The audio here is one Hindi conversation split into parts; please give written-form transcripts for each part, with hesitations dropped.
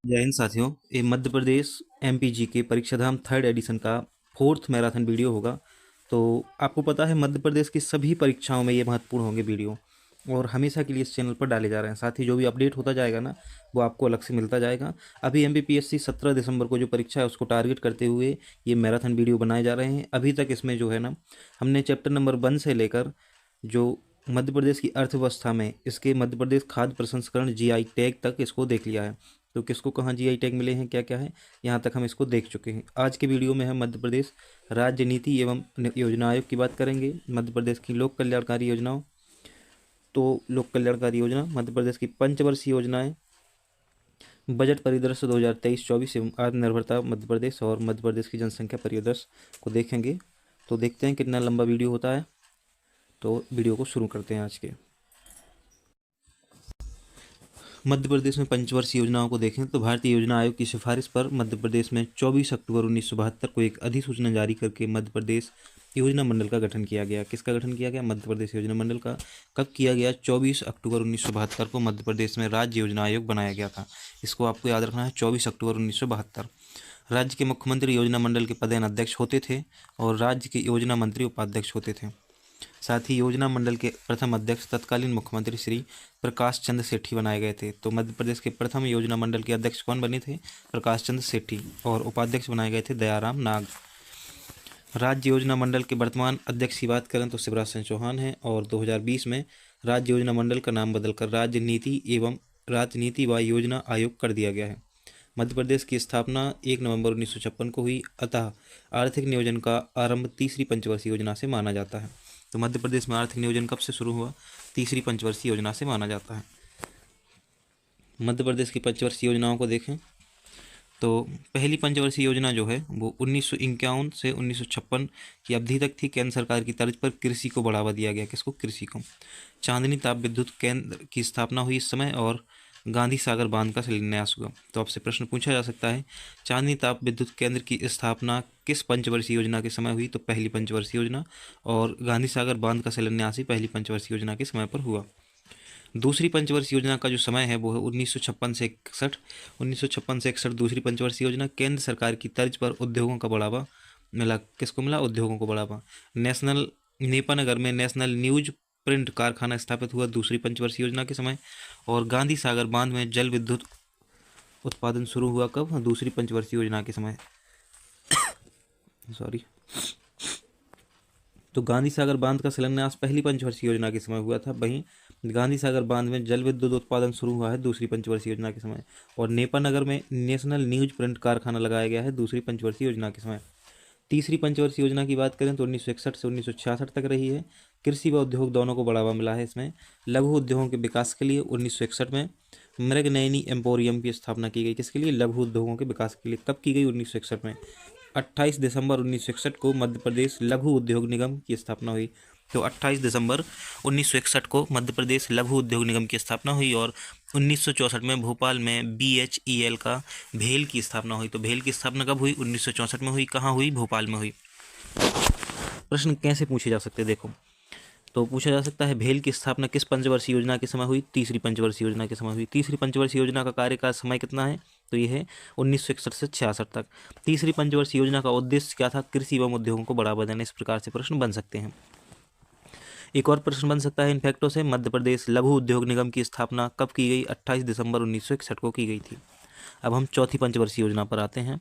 जय हिंद साथियों। ये मध्य प्रदेश एमपीजी के परीक्षा धाम थर्ड एडिशन का फोर्थ मैराथन वीडियो होगा। तो आपको पता है मध्य प्रदेश की सभी परीक्षाओं में ये महत्वपूर्ण होंगे वीडियो, और हमेशा के लिए इस चैनल पर डाले जा रहे हैं। साथ ही जो भी अपडेट होता जाएगा ना, वो आपको अलग से मिलता जाएगा। अभी एमपीपीएससी 17 दिसंबर को जो परीक्षा है उसको टारगेट करते हुए ये मैराथन वीडियो बनाए जा रहे हैं। अभी तक इसमें जो है ना, हमने चैप्टर नंबर 1 से लेकर जो मध्य प्रदेश की अर्थव्यवस्था में इसके मध्य प्रदेश खाद्य प्रसंस्करण जीआई टैग तक इसको देख लिया है। तो किसको कहाँ जीआई टैग मिले हैं, क्या क्या है, यहाँ तक हम इसको देख चुके हैं। आज के वीडियो में हम मध्य प्रदेश राज्य नीति एवं योजना आयोग की बात करेंगे। मध्य प्रदेश की लोक कल्याणकारी योजनाओं, तो लोक कल्याणकारी योजना मध्य प्रदेश की पंचवर्षीय योजनाएं, बजट परिदृश्य 2023-24 एवं आत्मनिर्भरता मध्य प्रदेश, और मध्य प्रदेश की जनसंख्या परिदृश्य को देखेंगे। तो देखते हैं कितना लंबा वीडियो होता है। तो वीडियो को शुरू करते हैं आज के। मध्य प्रदेश में पंचवर्षीय योजनाओं को देखें तो भारतीय योजना आयोग की सिफारिश पर मध्य प्रदेश में 24 अक्टूबर 1972 को एक अधिसूचना जारी करके मध्य प्रदेश योजना मंडल का गठन किया गया। किसका गठन किया गया? मध्य प्रदेश योजना मंडल का। कब किया गया? 24 अक्टूबर 1972 को मध्य प्रदेश में राज्य योजना आयोग बनाया गया था। इसको आपको याद रखना है, 24 अक्टूबर 1972। राज्य के मुख्यमंत्री योजना मंडल के पदेन अध्यक्ष होते थे और राज्य के योजना मंत्री उपाध्यक्ष होते थे। साथ ही योजना मंडल के प्रथम अध्यक्ष तत्कालीन मुख्यमंत्री श्री प्रकाश चंद्र सेठी बनाए गए थे। तो मध्य प्रदेश के प्रथम योजना मंडल के अध्यक्ष कौन बने थे? प्रकाश चंद्र सेठी। और उपाध्यक्ष बनाए गए थे दयाराम नाग। राज्य योजना मंडल के वर्तमान अध्यक्ष की बात करें तो शिवराज सिंह चौहान हैं, और 2020 में राज्य योजना मंडल का नाम बदलकर राज्य नीति व योजना आयोग कर दिया गया है। मध्य प्रदेश की स्थापना 1 नवंबर 1956 को हुई, अतः आर्थिक नियोजन का आरंभ तीसरी पंचवर्षीय योजना से माना जाता है। तो मध्य प्रदेश में आर्थिक नियोजन कब से शुरू हुआ? तीसरी पंचवर्षीय योजना से माना जाता है। मध्य प्रदेश की पंचवर्षीय योजनाओं को देखें तो पहली पंचवर्षीय योजना जो है वो 1951 से 1956 की अवधि तक थी। केंद्र सरकार की तर्ज पर कृषि को बढ़ावा दिया गया। किसको? कृषि को। चांदनी ताप विद्युत केंद्र की स्थापना हुई इस समय, और गांधी सागर बांध का शिलान्यास हुआ। तो आपसे प्रश्न पूछा जा सकता है, चांदनी ताप विद्युत केंद्र की स्थापना किस पंचवर्षीय योजना के समय हुई? तो पहली पंचवर्षीय योजना। और गांधी सागर बांध का शिलान्यास ही पहली पंचवर्षीय योजना के समय पर हुआ। दूसरी पंचवर्षीय योजना का जो समय है वो है 1956 से 61। 1956 से 61 दूसरी पंचवर्षीय योजना। केंद्र सरकार की तर्ज पर उद्योगों का बढ़ावा मिला। किसको मिला? उद्योगों को बढ़ावा। नेपानगर में नेशनल न्यूज प्रिंट कारखाना स्थापित हुआ दूसरी पंचवर्षीय योजना के समय। और गांधी सागर बांध में जल विद्युत उत्पादन शुरू हुआ कब? दूसरी पंचवर्षीय योजना के समय। सॉरी। तो गांधी सागर बांध का शिलान्यास पहली पंचवर्षीय योजना के समय हुआ था। वहीं गांधी सागर बांध में जल विद्युत उत्पादन शुरू हुआ है दूसरी पंचवर्षीय योजना के समय। और नेपानगर में नेशनल न्यूज प्रिंट कारखाना लगाया गया है दूसरी पंचवर्षीय योजना के समय। तीसरी पंचवर्षीय योजना की बात करें तो 1961 से 1966 तक रही है। कृषि व उद्योग दोनों को बढ़ावा मिला है इसमें। लघु उद्योगों के विकास के लिए 1961 में मृगनयनी एम्पोरियम की स्थापना की गई। किसके लिए? लघु उद्योगों के विकास के लिए। कब की गई? 1961 में। 28 दिसंबर 1961 को मध्य प्रदेश लघु उद्योग निगम की स्थापना हुई। तो 28 दिसंबर 1961 को मध्य प्रदेश लघु उद्योग निगम की स्थापना हुई। और 1964 में भोपाल में BHEL का भेल की स्थापना हुई। तो भेल की स्थापना कब हुई? 1964 में हुई। कहाँ हुई? भोपाल में हुई। प्रश्न कैसे पूछे जा सकते हैं, देखो। तो पूछा जा सकता है भेल की स्थापना किस पंचवर्षीय योजना के समय हुई? तीसरी पंचवर्षीय योजना के समय हुई। तीसरी पंचवर्षीय योजना का कार्यकाल समय कितना है? तो ये है 1961 से 66 तक। तीसरी पंचवर्षीय योजना का उद्देश्य क्या था? कृषि एवं उद्योगों को बढ़ावा देना। इस प्रकार से प्रश्न बन सकते हैं। एक और प्रश्न बन सकता है इन फैक्टों से, मध्य प्रदेश लघु उद्योग निगम की स्थापना कब की गई? 28 दिसंबर 1961 को की गई थी। अब हम चौथी पंचवर्षीय योजना पर आते हैं।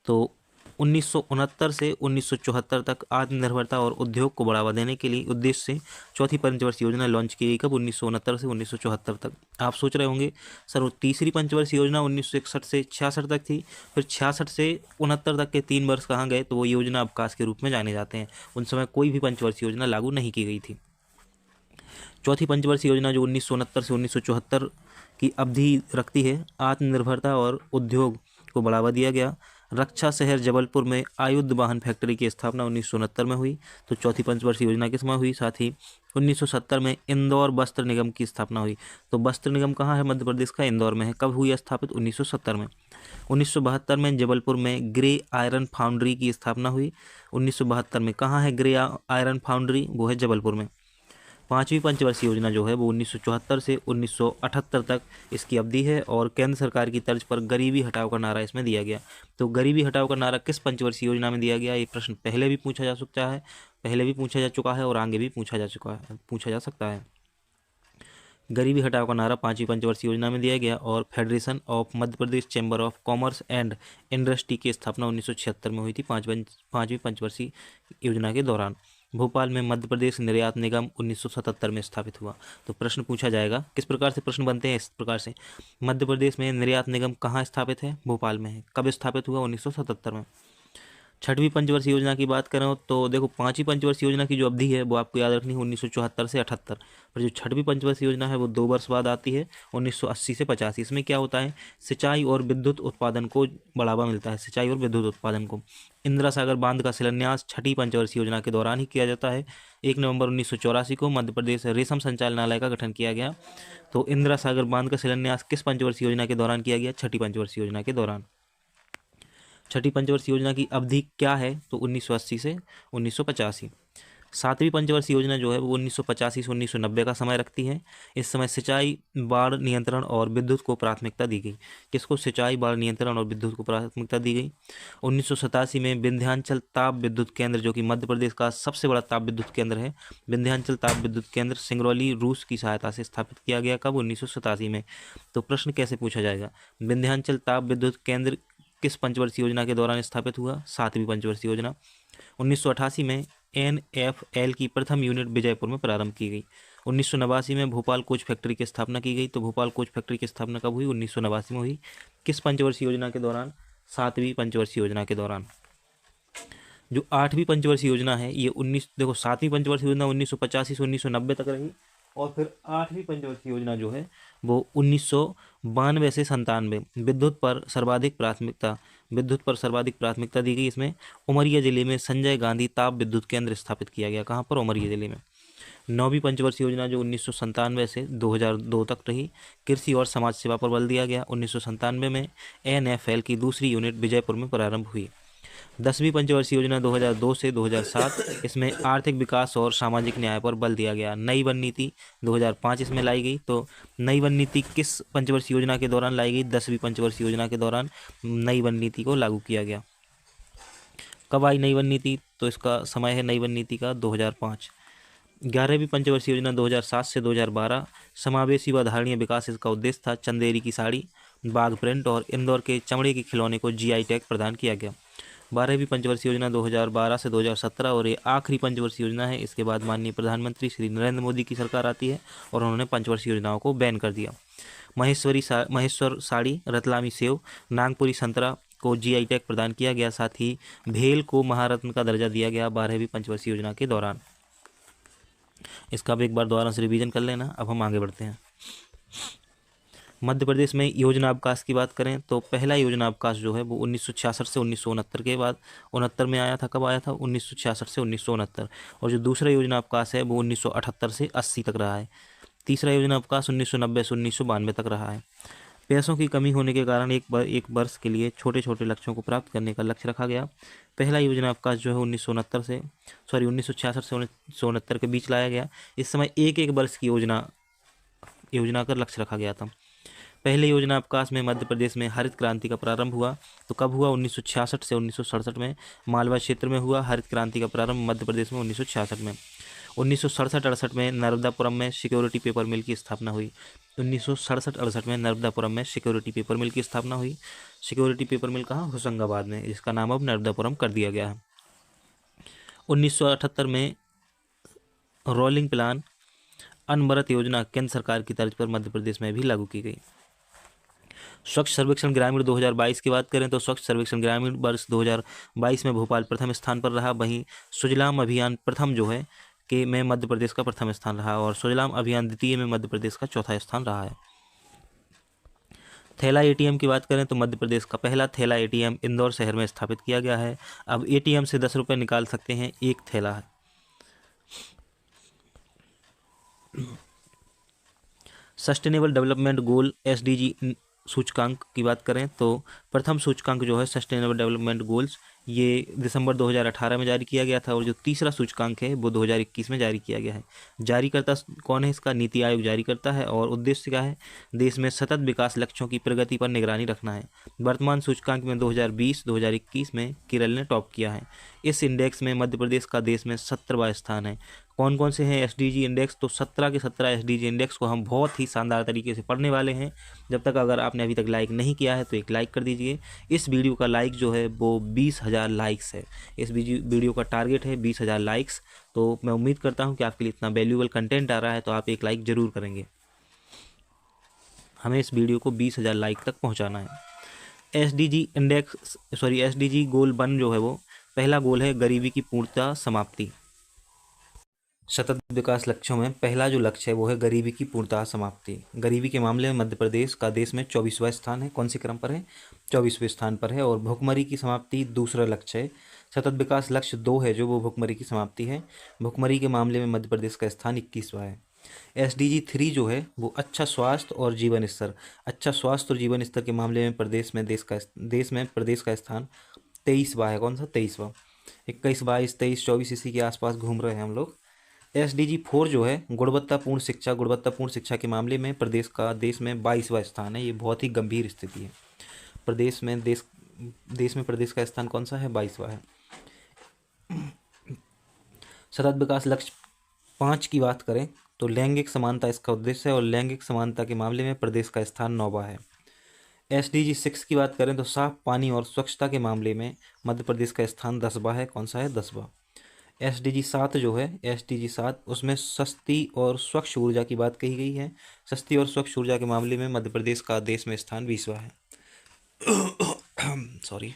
तो 1969 से 1974 तक आत्मनिर्भरता और उद्योग को बढ़ावा देने के लिए उद्देश्य से चौथी पंचवर्षीय योजना लॉन्च की गई। कब? 1969 से 1974 तक। आप सोच रहे होंगे सर वो तीसरी पंचवर्षीय योजना 1961 से 66 तक थी, फिर 66 से 69 तक के 3 वर्ष कहाँ गए? तो वो योजना अवकाश के रूप में जाने जाते हैं। उन समय कोई भी पंचवर्षीय योजना लागू नहीं की गई थी। चौथी पंचवर्षीय योजना जो 1969 से 1974 की अवधि रखती है, आत्मनिर्भरता और उद्योग को बढ़ावा दिया गया। रक्षा शहर जबलपुर में आयुध वाहन फैक्ट्री की स्थापना 1969 में हुई। तो चौथी पंचवर्षीय योजना के समय हुई। साथ ही 1970 में इंदौर वस्त्र निगम की स्थापना हुई। तो वस्त्र निगम कहाँ है? मध्य प्रदेश का इंदौर में है। कब हुई स्थापित? 1970 में। 1972 में जबलपुर में ग्रे आयरन फाउंड्री की स्थापना हुई। 1972 में। कहाँ है ग्रे आयरन फाउंड्री? वो है जबलपुर में। पाँचवीं पंचवर्षीय योजना जो है वो 1974 से 1978 तक इसकी अवधि है और केंद्र सरकार की तर्ज पर गरीबी हटाओ का नारा इसमें दिया गया। तो गरीबी हटाओ का नारा किस पंचवर्षीय योजना में दिया गया, ये प्रश्न पहले भी पूछा जा चुका है और आगे भी पूछा जा सकता है। गरीबी हटाओ का नारा पाँचवीं पंचवर्षीय योजना में दिया गया और federation of Madhya Pradesh chamber of commerce and industry की स्थापना 1976 में हुई थी पाँचवीं पंचवर्षीय योजना के दौरान। भोपाल में मध्य प्रदेश निर्यात निगम 1977 में स्थापित हुआ। तो प्रश्न पूछा जाएगा, किस प्रकार से प्रश्न बनते हैं इस प्रकार से, मध्य प्रदेश में निर्यात निगम कहाँ स्थापित है, भोपाल में है, कब स्थापित हुआ, 1977 में। छठवीं पंचवर्षीय योजना की बात करें तो देखो पाँचवीं पंचवर्षीय योजना की जो अवधि है वो आपको याद रखनी है 1974 से 78, पर जो छठवीं पंचवर्षीय योजना है वो 2 वर्ष बाद आती है 1980 से 85। इसमें क्या होता है, सिंचाई और विद्युत उत्पादन को बढ़ावा मिलता है, सिंचाई और विद्युत उत्पादन को। इंदिरा सागर बांध का शिलान्यास छठी पंचवर्षीय योजना के दौरान ही किया जाता है। 1 नवंबर 1984 को मध्य प्रदेश रेशम संचालनालय का गठन किया गया। तो इंदिरा सागर बांध का शिलान्यास किस पंचवर्षीय योजना के दौरान किया गया, छठी पंचवर्षीय योजना के दौरान। छठी पंचवर्षीय योजना की अवधि क्या है, तो 1980 से 1985। सातवीं पंचवर्षीय योजना जो है वो 1985 से 1990 का समय रखती है। इस समय सिंचाई, बाढ़ नियंत्रण और विद्युत को प्राथमिकता दी गई। किसको, सिंचाई, बाढ़ नियंत्रण और विद्युत को प्राथमिकता दी गई। 1987 में विंध्याचल ताप विद्युत केंद्र, जो कि मध्य प्रदेश का सबसे बड़ा ताप विद्युत केंद्र है, विंध्याचल ताप विद्युत केंद्र सिंगरौली रूस की सहायता से स्थापित किया गया। कब, 1987 में। तो प्रश्न कैसे पूछा जाएगा, विंध्याचल ताप विद्युत केंद्र किस पंचवर्षीय योजना के दौरान स्थापित हुआ, सातवीं पंचवर्षीय योजना। 1988 में NFL की प्रथम यूनिट विजयपुर में प्रारंभ की गई। 1989 में भोपाल कोच फैक्ट्री की स्थापना की गई। तो भोपाल कोच फैक्ट्री की स्थापना कब हुई, 1989 में हुई। किस पंचवर्षीय योजना के दौरान, सातवीं पंचवर्षीय योजना के दौरान। जो आठवीं पंचवर्षीय योजना है ये देखो सातवीं पंचवर्षीय योजना 1985 से 1990 तक रही और फिर आठवीं पंचवर्षीय योजना जो है वो 1992 से 97 विद्युत पर सर्वाधिक प्राथमिकता दी गई। इसमें उमरिया जिले में संजय गांधी ताप विद्युत केंद्र स्थापित किया गया। कहाँ पर, उमरिया जिले में। नौवीं पंचवर्षीय योजना जो 1997 से 2002 तक रही, कृषि और समाज सेवा पर बल दिया गया। 1997 में NFL की दूसरी यूनिट विजयपुर में प्रारंभ हुई। 10वीं पंचवर्षीय योजना 2002 से 2007, इसमें आर्थिक विकास और सामाजिक न्याय पर बल दिया गया। नई वन नीति 2005 इसमें लाई गई। तो नई वन नीति किस पंचवर्षीय योजना के दौरान लाई गई, 10वीं पंचवर्षीय योजना के दौरान नई वन नीति को लागू किया गया। कब आई नई वन नीति, तो इसका समय है नई वन नीति का 2005। 11वीं पंचवर्षीय योजना 2007 से 2012, समावेशी व धारणीय विकास इसका उद्देश्य था। चंदेरी की साड़ी, बाघ प्रिंट और इंदौर के चमड़े के खिलौने को GI टैग प्रदान किया गया। 12वीं पंचवर्षीय योजना 2012 से 2017 और ये आखिरी पंचवर्षीय योजना है। इसके बाद माननीय प्रधानमंत्री श्री नरेंद्र मोदी की सरकार आती है और उन्होंने पंचवर्षीय योजनाओं को बैन कर दिया। महेश्वर साड़ी, रतलामी सेव, नागपुरी संतरा को GI टैग प्रदान किया गया। साथ ही भेल को महारत्न का दर्जा दिया गया 12वीं पंचवर्षीय योजना के दौरान। इसका भी एक बार दोबारा से रिवीजन कर लेना। अब हम आगे बढ़ते हैं। मध्य प्रदेश में योजना अवकाश की बात करें तो पहला योजना अवकाश जो है वो 1966 से 1969 के बाद 69 में आया था। कब आया था, 1966 से 1969। और जो दूसरा योजना अवकाश है वो 1978 से 80 तक रहा है। तीसरा योजना अवकाश 1990 से 1992 तक रहा है। पैसों की कमी होने के कारण एक वर्ष के लिए छोटे छोटे लक्ष्यों को प्राप्त करने का लक्ष्य रखा गया। पहला योजना अवकाश जो है 1969 से 1966 के बीच लाया गया। इस समय एक वर्ष की योजना का लक्ष्य रखा गया था। पहले योजना अवकाश में मध्य प्रदेश में हरित क्रांति का प्रारंभ हुआ। तो कब हुआ, 1966 से 1967 में मालवा क्षेत्र में हुआ हरित क्रांति का प्रारंभ मध्य प्रदेश में 1966 में। 1967-68 में नर्मदापुरम में सिक्योरिटी पेपर मिल की स्थापना हुई। 1967-68 में नर्मदापुरम में सिक्योरिटी पेपर मिल की स्थापना हुई। सिक्योरिटी पेपर मिल कहाँ, होशंगाबाद में, जिसका नाम अब नर्मदापुरम कर दिया गया है। 1978 में रोलिंग प्लान अनवरत योजना केंद्र सरकार की तर्ज पर मध्य प्रदेश में भी लागू की गई। स्वच्छ सर्वेक्षण ग्रामीण 2022 की बात करें तो स्वच्छ सर्वेक्षण ग्रामीण वर्ष 2022 में भोपाल प्रथम स्थान पर रहा। वहीं सुजलाम अभियान प्रथम जो है कि में मध्य प्रदेश का प्रथम स्थान रहा और सुजलाम अभियान द्वितीय में मध्य प्रदेश का चौथा स्थान रहा है। थैला ATM की बात करें तो मध्य प्रदेश का पहला थैला ATM इंदौर शहर में स्थापित किया गया है। अब ATM से 10 रुपये निकाल सकते हैं, एक थैला है। सस्टेनेबल डेवलपमेंट गोल SDG सूचकांक की बात करें तो प्रथम सूचकांक जो है सस्टेनेबल डेवलपमेंट गोल्स ये दिसंबर 2018 में जारी किया गया था। और जो तीसरा सूचकांक है वो 2021 में जारी किया गया है। जारीकर्ता कौन है इसका? नीति आयोग जारी करता है। और उद्देश्य क्या है? देश में सतत विकास लक्ष्यों की प्रगति पर निगरानी रखना है। वर्तमान सूचकांक में 2020-2021 में केरल ने टॉप किया है। इस इंडेक्स में मध्य प्रदेश का देश में 17वां स्थान है। कौन कौन से हैं एसडीजी इंडेक्स? तो 17 के 17 एसडीजी इंडेक्स को हम बहुत ही शानदार तरीके से पढ़ने वाले हैं। जब तक अगर आपने अभी तक लाइक नहीं किया है तो एक लाइक कर दीजिए। इस वीडियो का लाइक जो है वो 20,000 लाइक्स है। इस वीडियो का टारगेट है 20,000 लाइक्स। तो मैं उम्मीद करता हूँ कि आपके लिए इतना वैल्यूएबल कंटेंट आ रहा है तो आप एक लाइक ज़रूर करेंगे। हमें इस वीडियो को 20,000 लाइक तक पहुँचाना है। एसडीजी गोल 1 जो है वो पहला गोल है गरीबी की पूर्णतः समाप्ति। सतत विकास लक्ष्यों में पहला जो लक्ष्य है वो है गरीबी की पूर्णतः समाप्ति। गरीबी के मामले में मध्य प्रदेश का देश में 24वां स्थान है। कौन से क्रम पर है? 24वें स्थान पर है। और भुखमरी की समाप्ति दूसरा लक्ष्य है। सतत विकास लक्ष्य 2 है जो वो भुखमरी की समाप्ति है। भुखमरी के मामले में मध्य प्रदेश का स्थान 21वां है। एसडीजी 3 जो है वो अच्छा स्वास्थ्य और जीवन स्तर। अच्छा स्वास्थ्य और जीवन स्तर के मामले में प्रदेश में प्रदेश का स्थान 23वां है। कौन सा? 23वां। 21, 22, 23, 24 इसी के आसपास घूम रहे हैं हम लोग। एसडीजी 4 जो है गुणवत्तापूर्ण शिक्षा के मामले में प्रदेश में 22वां स्थान है। ये बहुत ही गंभीर स्थिति है। प्रदेश में प्रदेश का स्थान कौन सा है? 22वां है। सतत विकास लक्ष्य 5 की बात करें तो लैंगिक समानता इसका उद्देश्य है। और लैंगिक समानता के मामले में प्रदेश का स्थान 9वां है। एसडीजी 6 की बात करें तो साफ पानी और स्वच्छता के मामले में मध्य प्रदेश का स्थान 10वां है। कौन सा है? 10वां। एसडीजी 7 जो है उसमें सस्ती और स्वच्छ ऊर्जा की बात कही गई है। सस्ती और स्वच्छ ऊर्जा के मामले में मध्य प्रदेश का देश में स्थान 20वां है। सॉरी।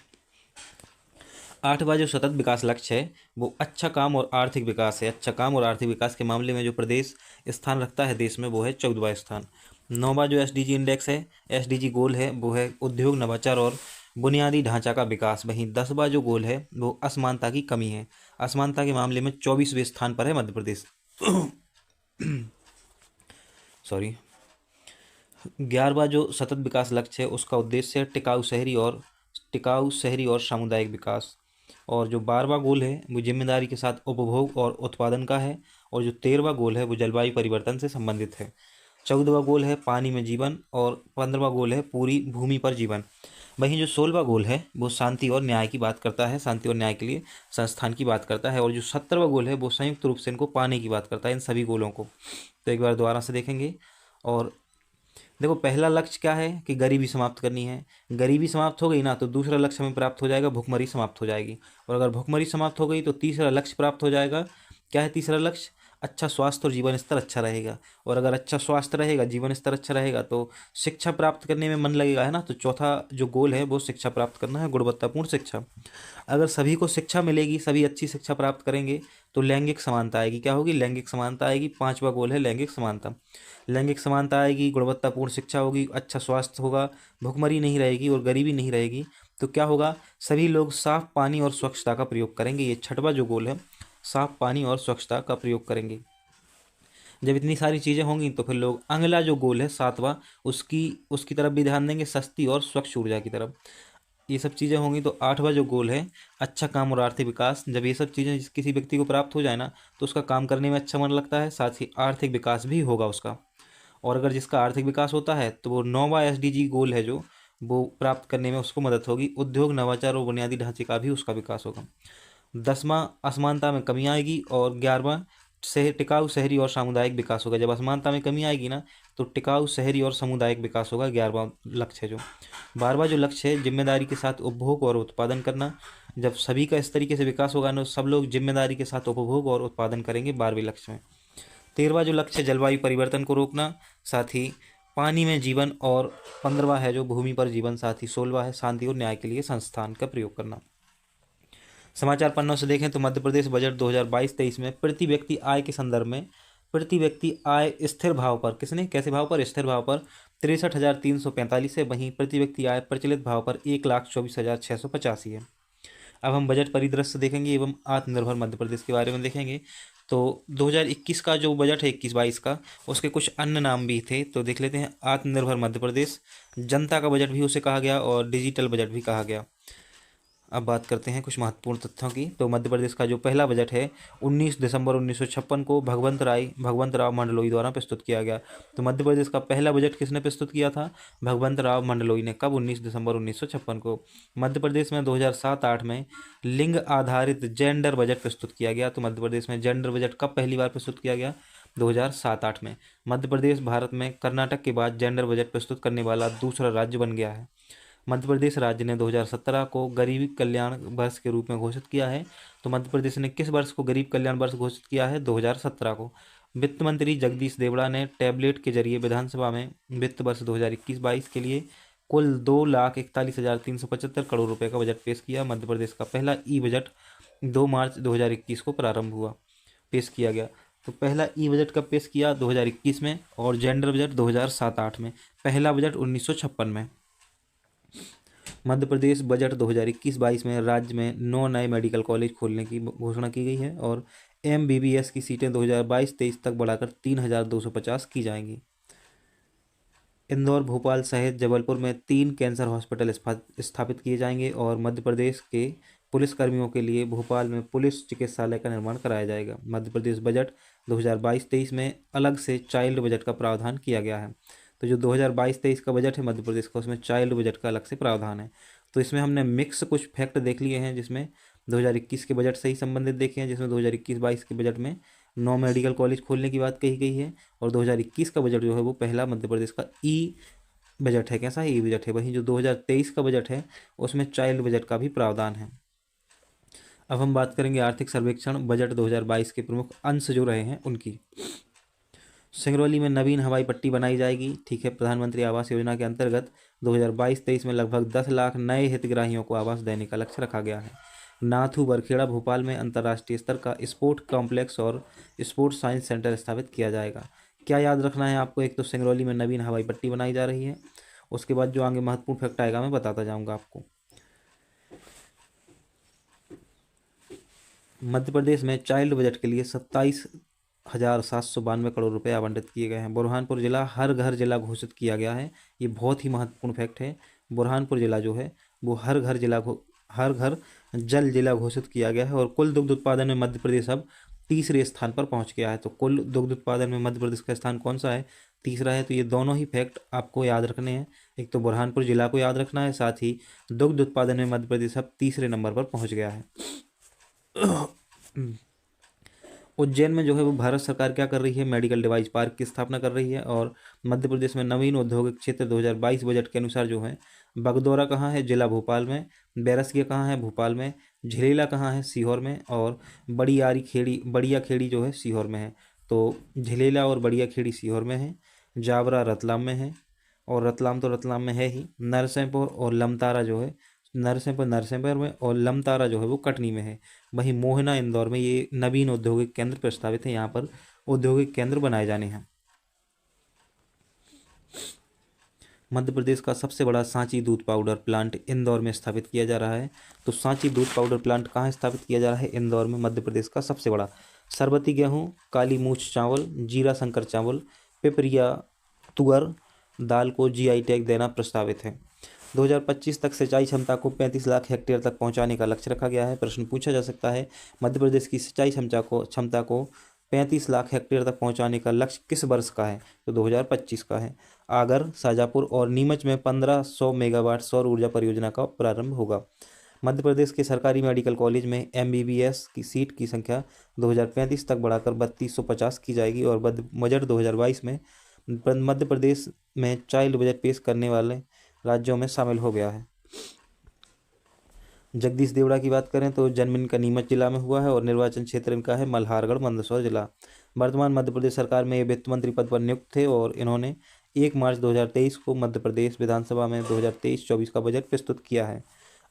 8वां जो सतत विकास लक्ष्य है वो अच्छा काम और आर्थिक विकास है। अच्छा काम और आर्थिक विकास के मामले में जो प्रदेश स्थान रखता है देश में वो है 14वां स्थान। 9वां जो एसडीजी इंडेक्स है, एसडीजी गोल है वो है उद्योग, नवाचार और बुनियादी ढांचा का विकास। वहीं 10वां जो गोल है वो असमानता की कमी है। असमानता के मामले में 24वें स्थान पर है मध्य प्रदेश। सॉरी। 11वां जो सतत विकास लक्ष्य है उसका उद्देश्य है टिकाऊ शहरी और सामुदायिक विकास। और जो 12वां गोल है वो जिम्मेदारी के साथ उपभोग और उत्पादन का है। और जो 13वां गोल है वो जलवायु परिवर्तन से संबंधित है। 14वां गोल है पानी में जीवन। और 15वां गोल है पूरी भूमि पर जीवन। वहीं जो 16वां गोल है वो शांति और न्याय की बात करता है। शांति और न्याय के लिए संस्थान की बात करता है। और जो 17वां गोल है वो संयुक्त रूप से इनको पाने की बात करता है, इन सभी गोलों को। तो एक बार दोबारा से देखेंगे। और देखो, पहला लक्ष्य क्या है कि गरीबी समाप्त करनी है। गरीबी समाप्त हो गई ना तो दूसरा लक्ष्य हमें प्राप्त हो जाएगा, भुखमरी समाप्त हो जाएगी। और अगर भुखमरी समाप्त हो गई तो तीसरा लक्ष्य प्राप्त हो जाएगा। क्या है तीसरा लक्ष्य? अच्छा स्वास्थ्य और जीवन स्तर अच्छा रहेगा। और अगर अच्छा स्वास्थ्य रहेगा, जीवन स्तर अच्छा रहेगा तो शिक्षा प्राप्त करने में मन लगेगा, है ना। तो चौथा जो गोल है वो शिक्षा प्राप्त करना है, गुणवत्तापूर्ण शिक्षा। अगर सभी को शिक्षा मिलेगी, सभी अच्छी शिक्षा प्राप्त करेंगे तो लैंगिक समानता आएगी। क्या होगी? लैंगिक समानता आएगी। 5वां गोल है लैंगिक समानता। लैंगिक समानता आएगी, गुणवत्तापूर्ण शिक्षा होगी, अच्छा स्वास्थ्य होगा, भुखमरी नहीं रहेगी और गरीबी नहीं रहेगी। तो क्या होगा? सभी लोग साफ पानी और स्वच्छता का प्रयोग करेंगे। ये 6वां जो गोल है, साफ पानी और स्वच्छता का प्रयोग करेंगे। जब इतनी सारी चीज़ें होंगी तो फिर लोग अगला जो गोल है 7वां, उसकी तरफ भी ध्यान देंगे, सस्ती और स्वच्छ ऊर्जा की तरफ। ये सब चीज़ें होंगी तो 8वां जो गोल है अच्छा काम और आर्थिक विकास। जब ये सब चीज़ें किसी व्यक्ति को प्राप्त हो जाए ना तो उसका काम करने में अच्छा मन लगता है, साथ ही आर्थिक विकास भी होगा उसका। और अगर जिसका आर्थिक विकास होता है तो वो 9वां एसडीजी गोल है जो वो प्राप्त करने में उसको मदद होगी। उद्योग, नवाचार और बुनियादी ढांचे का भी उसका विकास होगा। 10वां असमानता में कमी आएगी। और 11वां टिकाऊ शहरी और सामुदायिक विकास होगा। जब असमानता में कमी आएगी ना तो टिकाऊ शहरी और सामुदायिक विकास होगा। 11वां लक्ष्य है जो। 12वां जो लक्ष्य है जिम्मेदारी के साथ उपभोग और उत्पादन करना। जब सभी का इस तरीके से विकास होगा ना, सब लोग जिम्मेदारी के साथ उपभोग और उत्पादन करेंगे 12वें लक्ष्य में। 13वां जो लक्ष्य है जलवायु परिवर्तन को रोकना, साथ ही पानी में जीवन। और 15वां है जो भूमि पर जीवन, साथ ही 16वां है शांति और न्याय के लिए संस्थान का प्रयोग करना। समाचार पन्नों से देखें तो मध्य प्रदेश बजट 2022-23 में प्रति व्यक्ति आय के संदर्भ में प्रति व्यक्ति आय स्थिर भाव पर, कैसे भाव पर? स्थिर भाव पर 63,345 है। वहीं प्रति व्यक्ति आय प्रचलित भाव पर 1,24,685 है। अब हम बजट परिदृश्य देखेंगे एवं आत्मनिर्भर मध्य प्रदेश के बारे में देखेंगे। तो 2021 का जो बजट है 21-22 का, उसके कुछ अन्य नाम भी थे तो देख लेते हैं। आत्मनिर्भर मध्य प्रदेश, जनता का बजट भी उसे कहा गया और डिजिटल बजट भी कहा गया। अब बात करते हैं कुछ महत्वपूर्ण तथ्यों की। तो मध्य प्रदेश का जो पहला बजट है 19 दिसंबर 1956 को भगवंत राव मंडलोई द्वारा प्रस्तुत किया गया। तो मध्य प्रदेश का पहला बजट किसने प्रस्तुत किया था? भगवंत राव मंडलोई ने। कब? 19 दिसंबर 1956 को। मध्य प्रदेश में 2007-8 में लिंग आधारित जेंडर बजट प्रस्तुत किया गया। तो मध्य प्रदेश में जेंडर बजट कब पहली बार प्रस्तुत किया गया? 2007-8 में। मध्य प्रदेश भारत में कर्नाटक के बाद जेंडर बजट प्रस्तुत करने वाला दूसरा राज्य बन गया है। मध्य प्रदेश राज्य ने 2017 को गरीबी कल्याण वर्ष के रूप में घोषित किया है। तो मध्य प्रदेश ने किस वर्ष को गरीब कल्याण वर्ष घोषित किया है? 2017 को। वित्त मंत्री जगदीश देवड़ा ने टैबलेट के जरिए विधानसभा में वित्त वर्ष 2021-22 के लिए कुल 2,41,375 करोड़ रुपए का बजट पेश किया। मध्य प्रदेश का पहला ई बजट 2 मार्च 2021 को प्रारंभ हुआ, पेश किया गया। तो पहला ई बजट कब पेश किया? 2021 में। और जेंडर बजट 2007-8 में। पहला बजट 1956 में। मध्य प्रदेश बजट 2021-22 में राज्य में 9 नए मेडिकल कॉलेज खोलने की घोषणा की गई है और MBBS की सीटें 2022-23 तक बढ़ाकर 3,250 की जाएंगी। इंदौर, भोपाल सहित जबलपुर में 3 कैंसर हॉस्पिटल स्थापित किए जाएंगे और मध्य प्रदेश के पुलिसकर्मियों के लिए भोपाल में पुलिस चिकित्सालय का निर्माण कराया जाएगा। मध्य प्रदेश बजट 2022-23 में अलग से चाइल्ड बजट का प्रावधान किया गया है। तो जो 2022-23 का बजट है मध्य प्रदेश का, उसमें चाइल्ड बजट का अलग से प्रावधान है। तो इसमें हमने मिक्स कुछ फैक्ट देख लिए हैं, जिसमें 2021 के बजट से ही संबंधित देखे हैं, जिसमें 2021-22 के बजट में 9 मेडिकल कॉलेज खोलने की बात कही गई है और 2021 का बजट जो है वो पहला मध्य प्रदेश का ई बजट है। कैसा है? ई बजट है। वहीं जो 2023 का बजट है उसमें चाइल्ड बजट का भी प्रावधान है। अब हम बात करेंगे आर्थिक सर्वेक्षण बजट 2022 के प्रमुख अंश जो रहे हैं उनकी। सिंगरौली में नवीन हवाई पट्टी बनाई जाएगी। ठीक है। प्रधानमंत्री आवास योजना के अंतर्गत 2022-23 में लगभग 10 लाख नए हितग्राहियों को आवास देने का लक्ष्य रखा गया है। नाथू बरखेड़ा भोपाल में अंतर्राष्ट्रीय स्तर का स्पोर्ट कॉम्प्लेक्स और स्पोर्ट्स साइंस सेंटर स्थापित किया जाएगा। क्या याद रखना है आपको? एक तो सिंगरौली में नवीन हवाई पट्टी बनाई जा रही है, उसके बाद जो आगे महत्वपूर्ण फैक्ट आएगा मैं बताता जाऊँगा आपको। मध्य प्रदेश में चाइल्ड बजट के लिए 27,792 करोड़ रुपए आवंटित किए गए हैं। बुरहानपुर जिला हर घर जिला घोषित किया गया है। ये बहुत ही महत्वपूर्ण फैक्ट है। बुरहानपुर जिला जो है वो हर घर जल जिला घोषित किया गया है। और कुल दुग्ध उत्पादन में मध्य प्रदेश अब तीसरे स्थान पर पहुंच गया है। तो कुल दुग्ध उत्पादन में मध्य प्रदेश का स्थान कौन सा है? तीसरा है। तो ये दोनों ही फैक्ट आपको याद रखने हैं। एक तो बुरहानपुर जिला को याद रखना है, साथ ही दुग्ध उत्पादन में मध्य प्रदेश अब तीसरे नंबर पर पहुंच गया है। उज्जैन में जो है वो भारत सरकार क्या कर रही है? मेडिकल डिवाइस पार्क की स्थापना कर रही है। और मध्य प्रदेश में नवीन औद्योगिक क्षेत्र 2022 बजट के अनुसार जो है बगदौरा कहाँ है? जिला भोपाल में। बैरसिया कहाँ है? भोपाल में। झिलेला कहाँ है? सीहोर में। और बड़िया खेड़ी जो है सीहोर में है। तो झिलेला और बड़िया खेड़ी सीहोर में है। जावरा रतलाम में है और रतलाम में है ही। नरसिंहपुर और लमतारा जो है नरसिंहपुर में और लमतारा जो है वो कटनी में है। वहीं मोहना इंदौर में ये नवीन औद्योगिक केंद्र प्रस्तावित है। यहाँ पर औद्योगिक केंद्र बनाए जाने हैं। मध्य प्रदेश का सबसे बड़ा सांची दूध पाउडर प्लांट इंदौर में स्थापित किया जा रहा है। तो सांची दूध पाउडर प्लांट कहाँ स्थापित किया जा रहा है? इंदौर में। मध्य प्रदेश का सबसे बड़ा। सरबती गेहूँ, काली मूछ चावल, जीरा शंकर चावल, पिपरिया तुअर दाल को GI टैग देना प्रस्तावित है। 2025 तक सिंचाई क्षमता को 35 लाख हेक्टेयर तक पहुंचाने का लक्ष्य रखा गया है। प्रश्न पूछा जा सकता है मध्य प्रदेश की सिंचाई क्षमता को 35 लाख हेक्टेयर तक पहुंचाने का लक्ष्य किस वर्ष का है? तो 2025 का है। आगर, शाजापुर और नीमच में 1500 मेगावाट सौर ऊर्जा परियोजना का प्रारंभ होगा। मध्य प्रदेश के सरकारी मेडिकल कॉलेज में MBBS की सीट की संख्या 2035 तक बढ़ाकर 3250 की जाएगी। और बजट 2022 में मध्य प्रदेश में चाइल्ड बजट पेश करने वाले राज्यों में शामिल हो गया है। जगदीश देवड़ा की बात करें तो जन्म इनका नीमच जिला में हुआ है और निर्वाचन क्षेत्र इनका है मल्हारगढ़ मंदसौर जिला। वर्तमान मध्य प्रदेश सरकार में ये वित्त मंत्री पद पर नियुक्त थे और इन्होंने 1 मार्च 2023 को मध्य प्रदेश विधानसभा में 2023-24 का बजट प्रस्तुत किया है।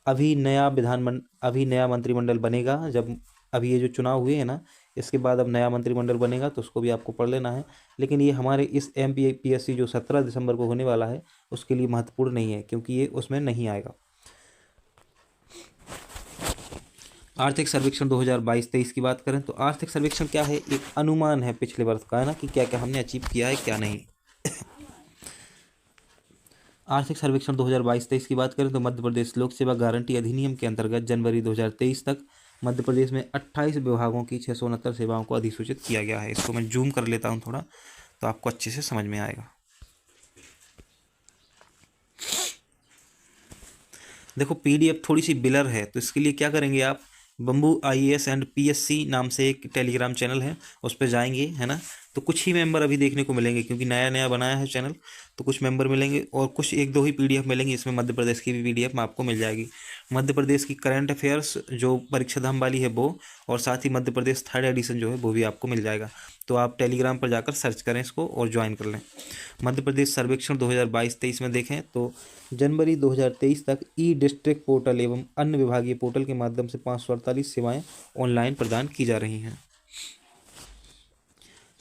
अभी नया मंत्रिमंडल बनेगा। जब अभी ये जो चुनाव हुए हैं ना, इसके बाद अब नया मंत्रिमंडल बनेगा तो उसको भी आपको पढ़ लेना है। लेकिन ये हमारे इस MPSC जो 17 दिसंबर को होने वाला है उसके लिए महत्वपूर्ण नहीं है, क्योंकि ये उसमें नहीं आएगा। आर्थिक सर्वेक्षण 2022-23 की बात करें तो आर्थिक सर्वेक्षण क्या है? एक अनुमान है पिछले वर्ष का, है ना, कि क्या क्या हमने अचीव किया है क्या नहीं। आर्थिक सर्वेक्षण 2022-23 की बात करें तो मध्य प्रदेश लोक सेवा गारंटी अधिनियम के अंतर्गत जनवरी 2023 तक मध्य प्रदेश में 28 विभागों की 669 सेवाओं को अधिसूचित किया गया है। इसको मैं जूम कर लेता हूँ थोड़ा, तो आपको अच्छे से समझ में आएगा। देखो पीडीएफ थोड़ी सी बिलर है, तो इसके लिए क्या करेंगे आप, बम्बू IAS एंड PSC नाम से एक टेलीग्राम चैनल है, उस पर जाएंगे, है ना। तो कुछ ही मेंबर अभी देखने को मिलेंगे, क्योंकि नया नया बनाया है चैनल, तो कुछ मेंबर मिलेंगे और कुछ एक दो ही पीडीएफ मिलेंगी। इसमें मध्य प्रदेश की भी पीडीएफ आपको मिल जाएगी। मध्य प्रदेश की करंट अफेयर्स जो परीक्षा धाम वाली है वो, और साथ ही मध्य प्रदेश थर्ड एडिशन जो है वो भी आपको मिल जाएगा। तो आप टेलीग्राम पर जाकर सर्च करें इसको और ज्वाइन कर लें। मध्य प्रदेश सर्वेक्षण 2022-23 में देखें तो जनवरी 2023 तक ई डिस्ट्रिक्ट पोर्टल एवं अन्य विभागीय पोर्टल के माध्यम से 548 सेवाएं ऑनलाइन प्रदान की जा रही हैं।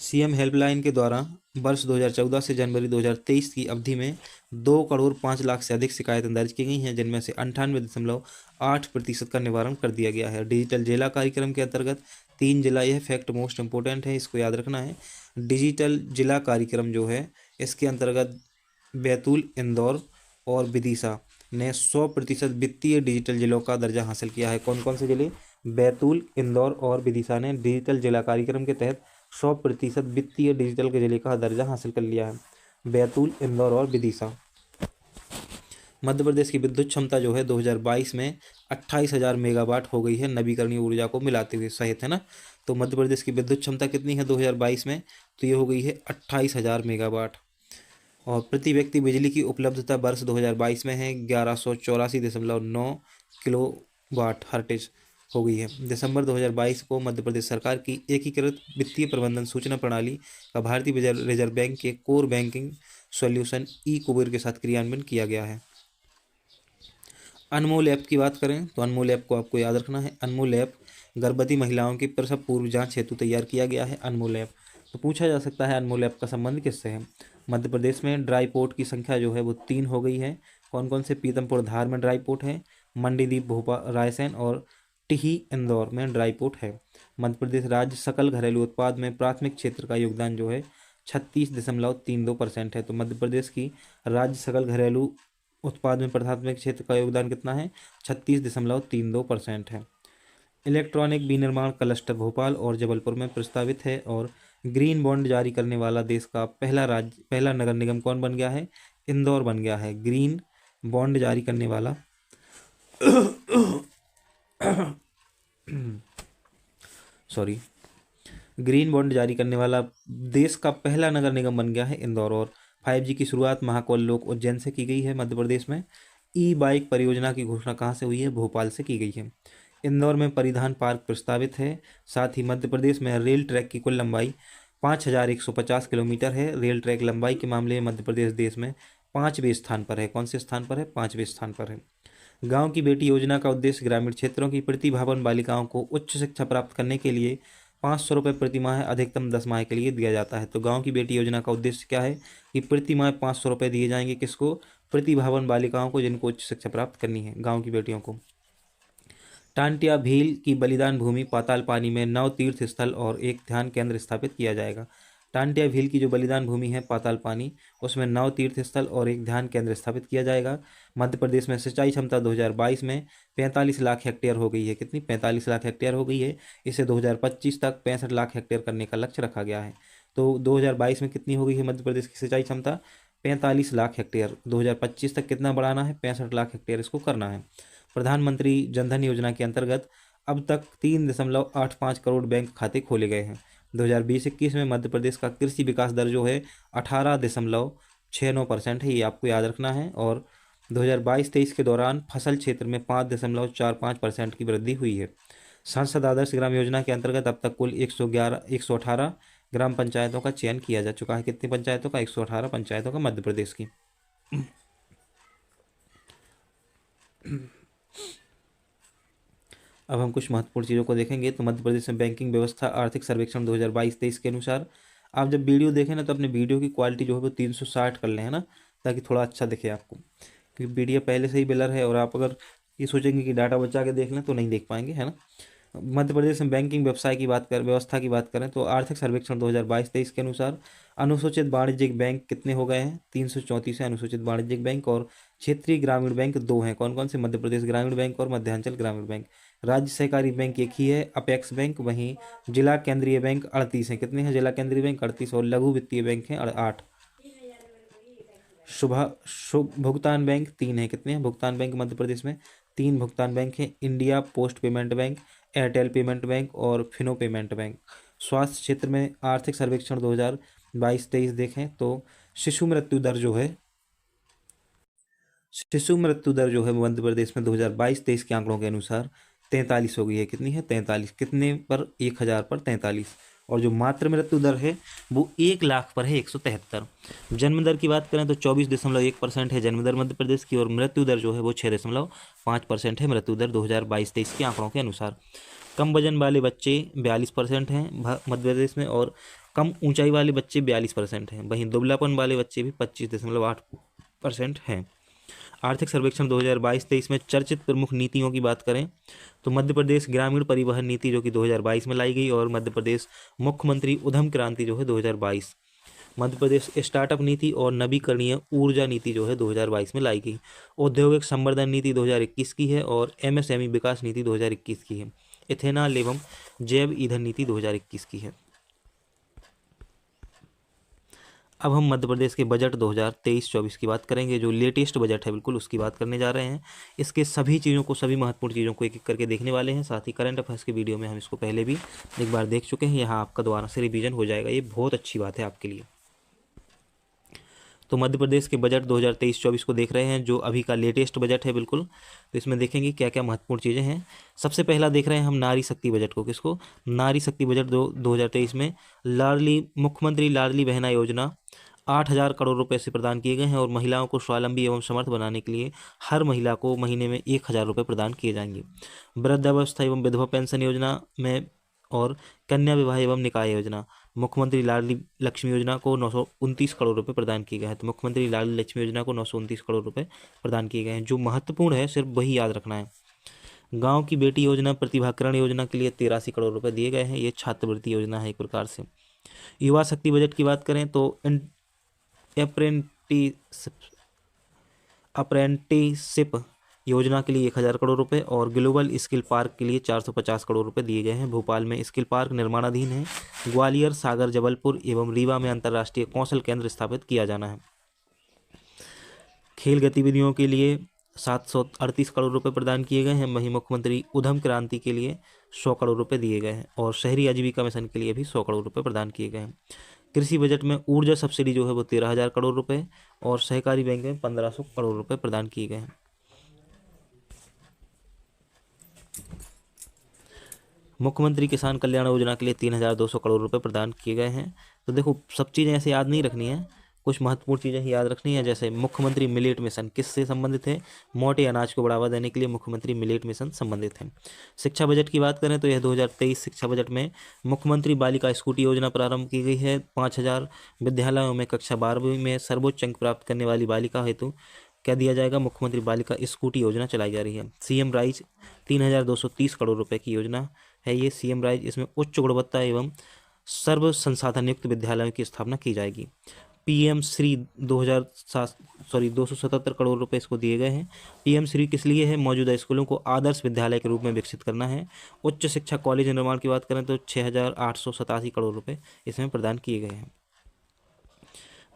सीएम हेल्पलाइन के द्वारा वर्ष 2014 से जनवरी 2023 की अवधि में 2,05,00,000 से अधिक शिकायतें दर्ज की गई हैं, जिनमें से 98.8% का निवारण कर दिया गया है। डिजिटल जिला कार्यक्रम के अंतर्गत 3 जिला, यह फैक्ट मोस्ट इंपॉर्टेंट है, इसको याद रखना है। डिजिटल जिला कार्यक्रम जो है इसके अंतर्गत बैतूल, इंदौर और विदिशा ने 100% वित्तीय डिजिटल जिलों का दर्जा हासिल किया है। कौन कौन से जिले, बैतूल, इंदौर और विदिशा ने डिजिटल जिला कार्यक्रम के तहत 100% वित्तीय डिजिटल के जिले का दर्जा हासिल कर लिया है। बैतूल, इंदौर और विदिशा। मध्य प्रदेश की विद्युत क्षमता जो है 2022 में 28,000 मेगावाट हो गई है, नवीकरणीय ऊर्जा को मिलाते हुए सहित, है ना। तो मध्य प्रदेश की विद्युत क्षमता कितनी है 2022 में, तो ये हो गई है 28,000 मेगावाट। और प्रति व्यक्ति बिजली की उपलब्धता वर्ष 2022 में है 1184.9 किलोवाट हर्टेज हो गई है। दिसंबर 2022 को मध्य प्रदेश सरकार की एकीकृत वित्तीय प्रबंधन सूचना प्रणाली का भारतीय रिजर्व बैंक के कोर बैंकिंग सॉल्यूशन ई कुबेर के साथ क्रियान्वयन किया गया है। अनमोल ऐप की बात करें तो अनमोल ऐप को आपको याद रखना है। अनमोल ऐप गर्भवती महिलाओं की प्रसव पूर्व जांच हेतु तैयार किया गया है। अनमोल ऐप, तो पूछा जा सकता है अनमोल ऐप का संबंध किससे है। मध्य प्रदेश में ड्राई पोर्ट की संख्या जो है वो 3 हो गई है। कौन कौन से, पीतमपुर धार में ड्राई पोर्ट है, मंडीदीप भोपाल रायसेन और टिही इंदौर में ड्राई पोर्ट है। मध्य प्रदेश राज्य सकल घरेलू उत्पाद में प्राथमिक क्षेत्र का योगदान जो है 36.32% है। तो मध्य प्रदेश की राज्य सकल घरेलू उत्पाद में प्राथमिक क्षेत्र का योगदान कितना है, 36.32% है। इलेक्ट्रॉनिक विनिर्माण क्लस्टर भोपाल और जबलपुर में प्रस्तावित है। और ग्रीन बॉन्ड जारी करने वाला देश का पहला नगर निगम कौन बन गया है, इंदौर बन गया है। ग्रीन बॉन्ड जारी करने वाला ग्रीन बॉन्ड जारी करने वाला देश का पहला नगर निगम बन गया है इंदौर। और 5G की शुरुआत महाकौल लोक उज्जैन से की गई है। मध्य प्रदेश में ई बाइक परियोजना की घोषणा कहाँ से हुई है, भोपाल से की गई है। इंदौर में परिधान पार्क प्रस्तावित है। साथ ही मध्य प्रदेश में रेल ट्रैक की कुल लंबाई 5,150 किलोमीटर है। रेल ट्रैक लंबाई के मामले में मध्य प्रदेश देश में 5वें स्थान पर है। कौन से स्थान पर है, 5वें स्थान पर है। गांव की बेटी योजना का उद्देश्य ग्रामीण क्षेत्रों की प्रतिभावान बालिकाओं को उच्च शिक्षा प्राप्त करने के लिए 500 रुपये प्रति माह अधिकतम 10 माह के लिए दिया जाता है। तो गांव की बेटी योजना का उद्देश्य क्या है कि प्रति माह 500 रुपये दिए जाएंगे, किसको, प्रतिभावान बालिकाओं को जिनको उच्च शिक्षा प्राप्त करनी है, गाँव की बेटियों को। टांटिया भील की बलिदान भूमि पाताल पानी में 9 तीर्थ स्थल और एक ध्यान केंद्र स्थापित किया जाएगा। टांटिया भील की जो बलिदान भूमि है पाताल पानी, उसमें 9 तीर्थ स्थल और एक ध्यान केंद्र स्थापित किया जाएगा। मध्य प्रदेश में सिंचाई क्षमता 2022 में 45 लाख हेक्टेयर हो गई है। कितनी, 45 लाख हेक्टेयर हो गई है। इसे 2025 तक 65 लाख हेक्टेयर करने का लक्ष्य रखा गया है। तो 2022 में कितनी हो गई है मध्य प्रदेश की सिंचाई क्षमता, 45 लाख हेक्टेयर। 2025 तक कितना बढ़ाना है, 65 लाख हेक्टेयर इसको करना है। प्रधानमंत्री जनधन योजना के अंतर्गत अब तक 3.85 करोड़ बैंक खाते खोले गए हैं। 2020-21 में मध्य प्रदेश का कृषि विकास दर जो है 18.69% है, ये आपको याद रखना है। और 2022-23 के दौरान फसल क्षेत्र में 5.45% की वृद्धि हुई है। सांसद आदर्श ग्राम योजना के अंतर्गत अब तक कुल 118 ग्राम पंचायतों का चयन किया जा चुका है। कितनी पंचायतों का, 118 पंचायतों का मध्य प्रदेश की। अब हम कुछ महत्वपूर्ण चीज़ों को देखेंगे। तो मध्य प्रदेश में बैंकिंग व्यवस्था आर्थिक सर्वेक्षण 2022-23 के अनुसार, आप जब वीडियो देखें ना तो अपने वीडियो की क्वालिटी जो है वो 360 कर लें, है ना, ताकि थोड़ा अच्छा दिखे आपको, क्योंकि वीडियो पहले से ही ब्लर है और आप अगर ये सोचेंगे कि डाटा बचा के देख लें तो नहीं देख पाएंगे, है ना। मध्य प्रदेश में बैंकिंग व्यवस्था की बात करें तो आर्थिक सर्वेक्षण 2022-23 के अनुसार अनुसूचित वाणिज्यिक बैंक कितने हो गए हैं? 334 है अनुसूचित वाणिज्यिक बैंक। और क्षेत्रीय ग्रामीण बैंक 2 हैं। कौन कौन से? मध्य प्रदेश ग्रामीण बैंक और मध्यांचल ग्रामीण बैंक। राज्य सहकारी बैंक एक ही है, अपेक्स बैंक। वहीं जिला केंद्रीय बैंक 38 है। कितने हैं जिला केंद्रीय बैंक? 38। और लघु वित्तीय बैंक हैं 8। शुभ भुगतान बैंक 3 है। कितने हैं भुगतान बैंक मध्य प्रदेश में? 3 भुगतान बैंक हैं, India post payment bank, Airtel payment bank और फिनो पेमेंट बैंक। स्वास्थ्य क्षेत्र में आर्थिक सर्वेक्षण 2022-23 देखें तो शिशु मृत्यु दर जो है मध्य प्रदेश में 2022-23 के आंकड़ों के अनुसार 43 हो गई है। कितनी है? 43। कितने पर? 1000 पर 43। और जो मातृ मृत्यु दर है वो 1 लाख पर है 173। जन्म दर की बात करें तो 24.1% है जन्म दर मध्य प्रदेश की। और मृत्यु दर जो है वो 6.5% है मृत्यु दर 2022-23 के आंकड़ों के अनुसार। कम वजन वाले बच्चे 42% हैं मध्य प्रदेश में। और कम ऊंचाई वाले बच्चे 42% हैं। वहीं दुबलापन वाले बच्चे भी 25.8% हैं। आर्थिक सर्वेक्षण 2022-23 में चर्चित प्रमुख नीतियों की बात करें तो मध्य प्रदेश ग्रामीण परिवहन नीति जो कि 2022 में लाई गई, और मध्य प्रदेश मुख्यमंत्री उद्यम क्रांति जो है 2022। मध्य प्रदेश स्टार्टअप नीति और नवीकरणीय ऊर्जा नीति जो है 2022 में लाई गई। औद्योगिक संवर्धन नीति 2021 की है। और MSME विकास नीति 2021 की है। इथेनॉल एवं जैव ईंधन नीति 2021 की है। अब हम मध्य प्रदेश के बजट 2023-24 की बात करेंगे। जो लेटेस्ट बजट है बिल्कुल उसकी बात करने जा रहे हैं। इसके सभी महत्वपूर्ण चीज़ों को एक एक करके देखने वाले हैं। साथ ही करंट अफेयर्स की वीडियो में हम इसको पहले भी एक बार देख चुके हैं। यहाँ आपका दोबारा से रिवीजन हो जाएगा, ये बहुत अच्छी बात है आपके लिए। तो मध्य प्रदेश के बजट 2023-24 को देख रहे हैं, जो अभी का लेटेस्ट बजट है बिल्कुल। तो इसमें देखेंगे क्या क्या महत्वपूर्ण चीज़ें हैं। सबसे पहला देख रहे हैं हम नारी शक्ति बजट को। किसको? नारी शक्ति बजट 2023 में मुख्यमंत्री लाडली बहना योजना 8,000 करोड़ रुपए से प्रदान किए गए हैं। और महिलाओं को स्वावलंबी एवं समर्थ बनाने के लिए हर महिला को महीने में 1,000 रुपये प्रदान किए जाएंगे। वृद्धावस्था एवं विधवा पेंशन योजना में और कन्या विवाह एवं निकाह योजना, मुख्यमंत्री लाडली लक्ष्मी योजना को 929 करोड़ रुपए प्रदान किए गए हैं। तो मुख्यमंत्री लाडली लक्ष्मी योजना को 929 करोड़ रुपए प्रदान किए गए हैं। जो महत्वपूर्ण है सिर्फ वही याद रखना है। गांव की बेटी योजना प्रतिभाकरण योजना के लिए 83 करोड़ रुपए दिए गए हैं। ये छात्रवृत्ति योजना है एक प्रकार से। युवा शक्ति बजट की बात करें तो अप्रेंटिसशिप योजना के लिए 1,000 करोड़ रुपए और ग्लोबल स्किल पार्क के लिए 450 करोड़ रुपए दिए गए हैं। भोपाल में स्किल पार्क निर्माणाधीन है। ग्वालियर, सागर, जबलपुर एवं रीवा में अंतर्राष्ट्रीय कौशल केंद्र स्थापित किया जाना है। खेल गतिविधियों के लिए 738 करोड़ रुपए प्रदान किए गए हैं। वहीं मुख्यमंत्री उद्यम क्रांति के लिए 100 करोड़ रुपए दिए गए हैं। और शहरी आजीविका मिशन के लिए भी 100 करोड़ रुपए प्रदान किए गए हैं। कृषि बजट में ऊर्जा सब्सिडी जो है वो 13,000 करोड़ रुपए और सहकारी बैंक में 1,500 करोड़ रुपए प्रदान किए गए हैं। मुख्यमंत्री किसान कल्याण योजना के लिए 3,200 करोड़ रुपए प्रदान किए गए हैं। तो देखो सब चीज़ें ऐसे याद नहीं रखनी है, कुछ महत्वपूर्ण चीज़ें ही याद रखनी है। जैसे मुख्यमंत्री मिलेट मिशन किससे संबंधित है? मोटे अनाज को बढ़ावा देने के लिए मुख्यमंत्री मिलेट मिशन संबंधित है। शिक्षा बजट की बात करें तो यह 2023 शिक्षा बजट में मुख्यमंत्री बालिका स्कूटी योजना प्रारंभ की गई है। 5,000 विद्यालयों में कक्षा 12वीं में सर्वोच्च अंक प्राप्त करने वाली बालिका हेतु क्या दिया जाएगा? मुख्यमंत्री बालिका स्कूटी योजना चलाई जा रही है। CM राइज 3,230 करोड़ रुपए की योजना है ये CM राइज। इसमें उच्च गुणवत्ता एवं सर्व संसाधन युक्त विद्यालयों की स्थापना की जाएगी। PM श्री 277 करोड़ रुपए इसको दिए गए हैं। PM श्री किस लिए है? मौजूदा स्कूलों को आदर्श विद्यालय के रूप में विकसित करना है। उच्च शिक्षा कॉलेज निर्माण की बात करें तो 6,887 करोड़ रुपए इसमें प्रदान किए गए हैं।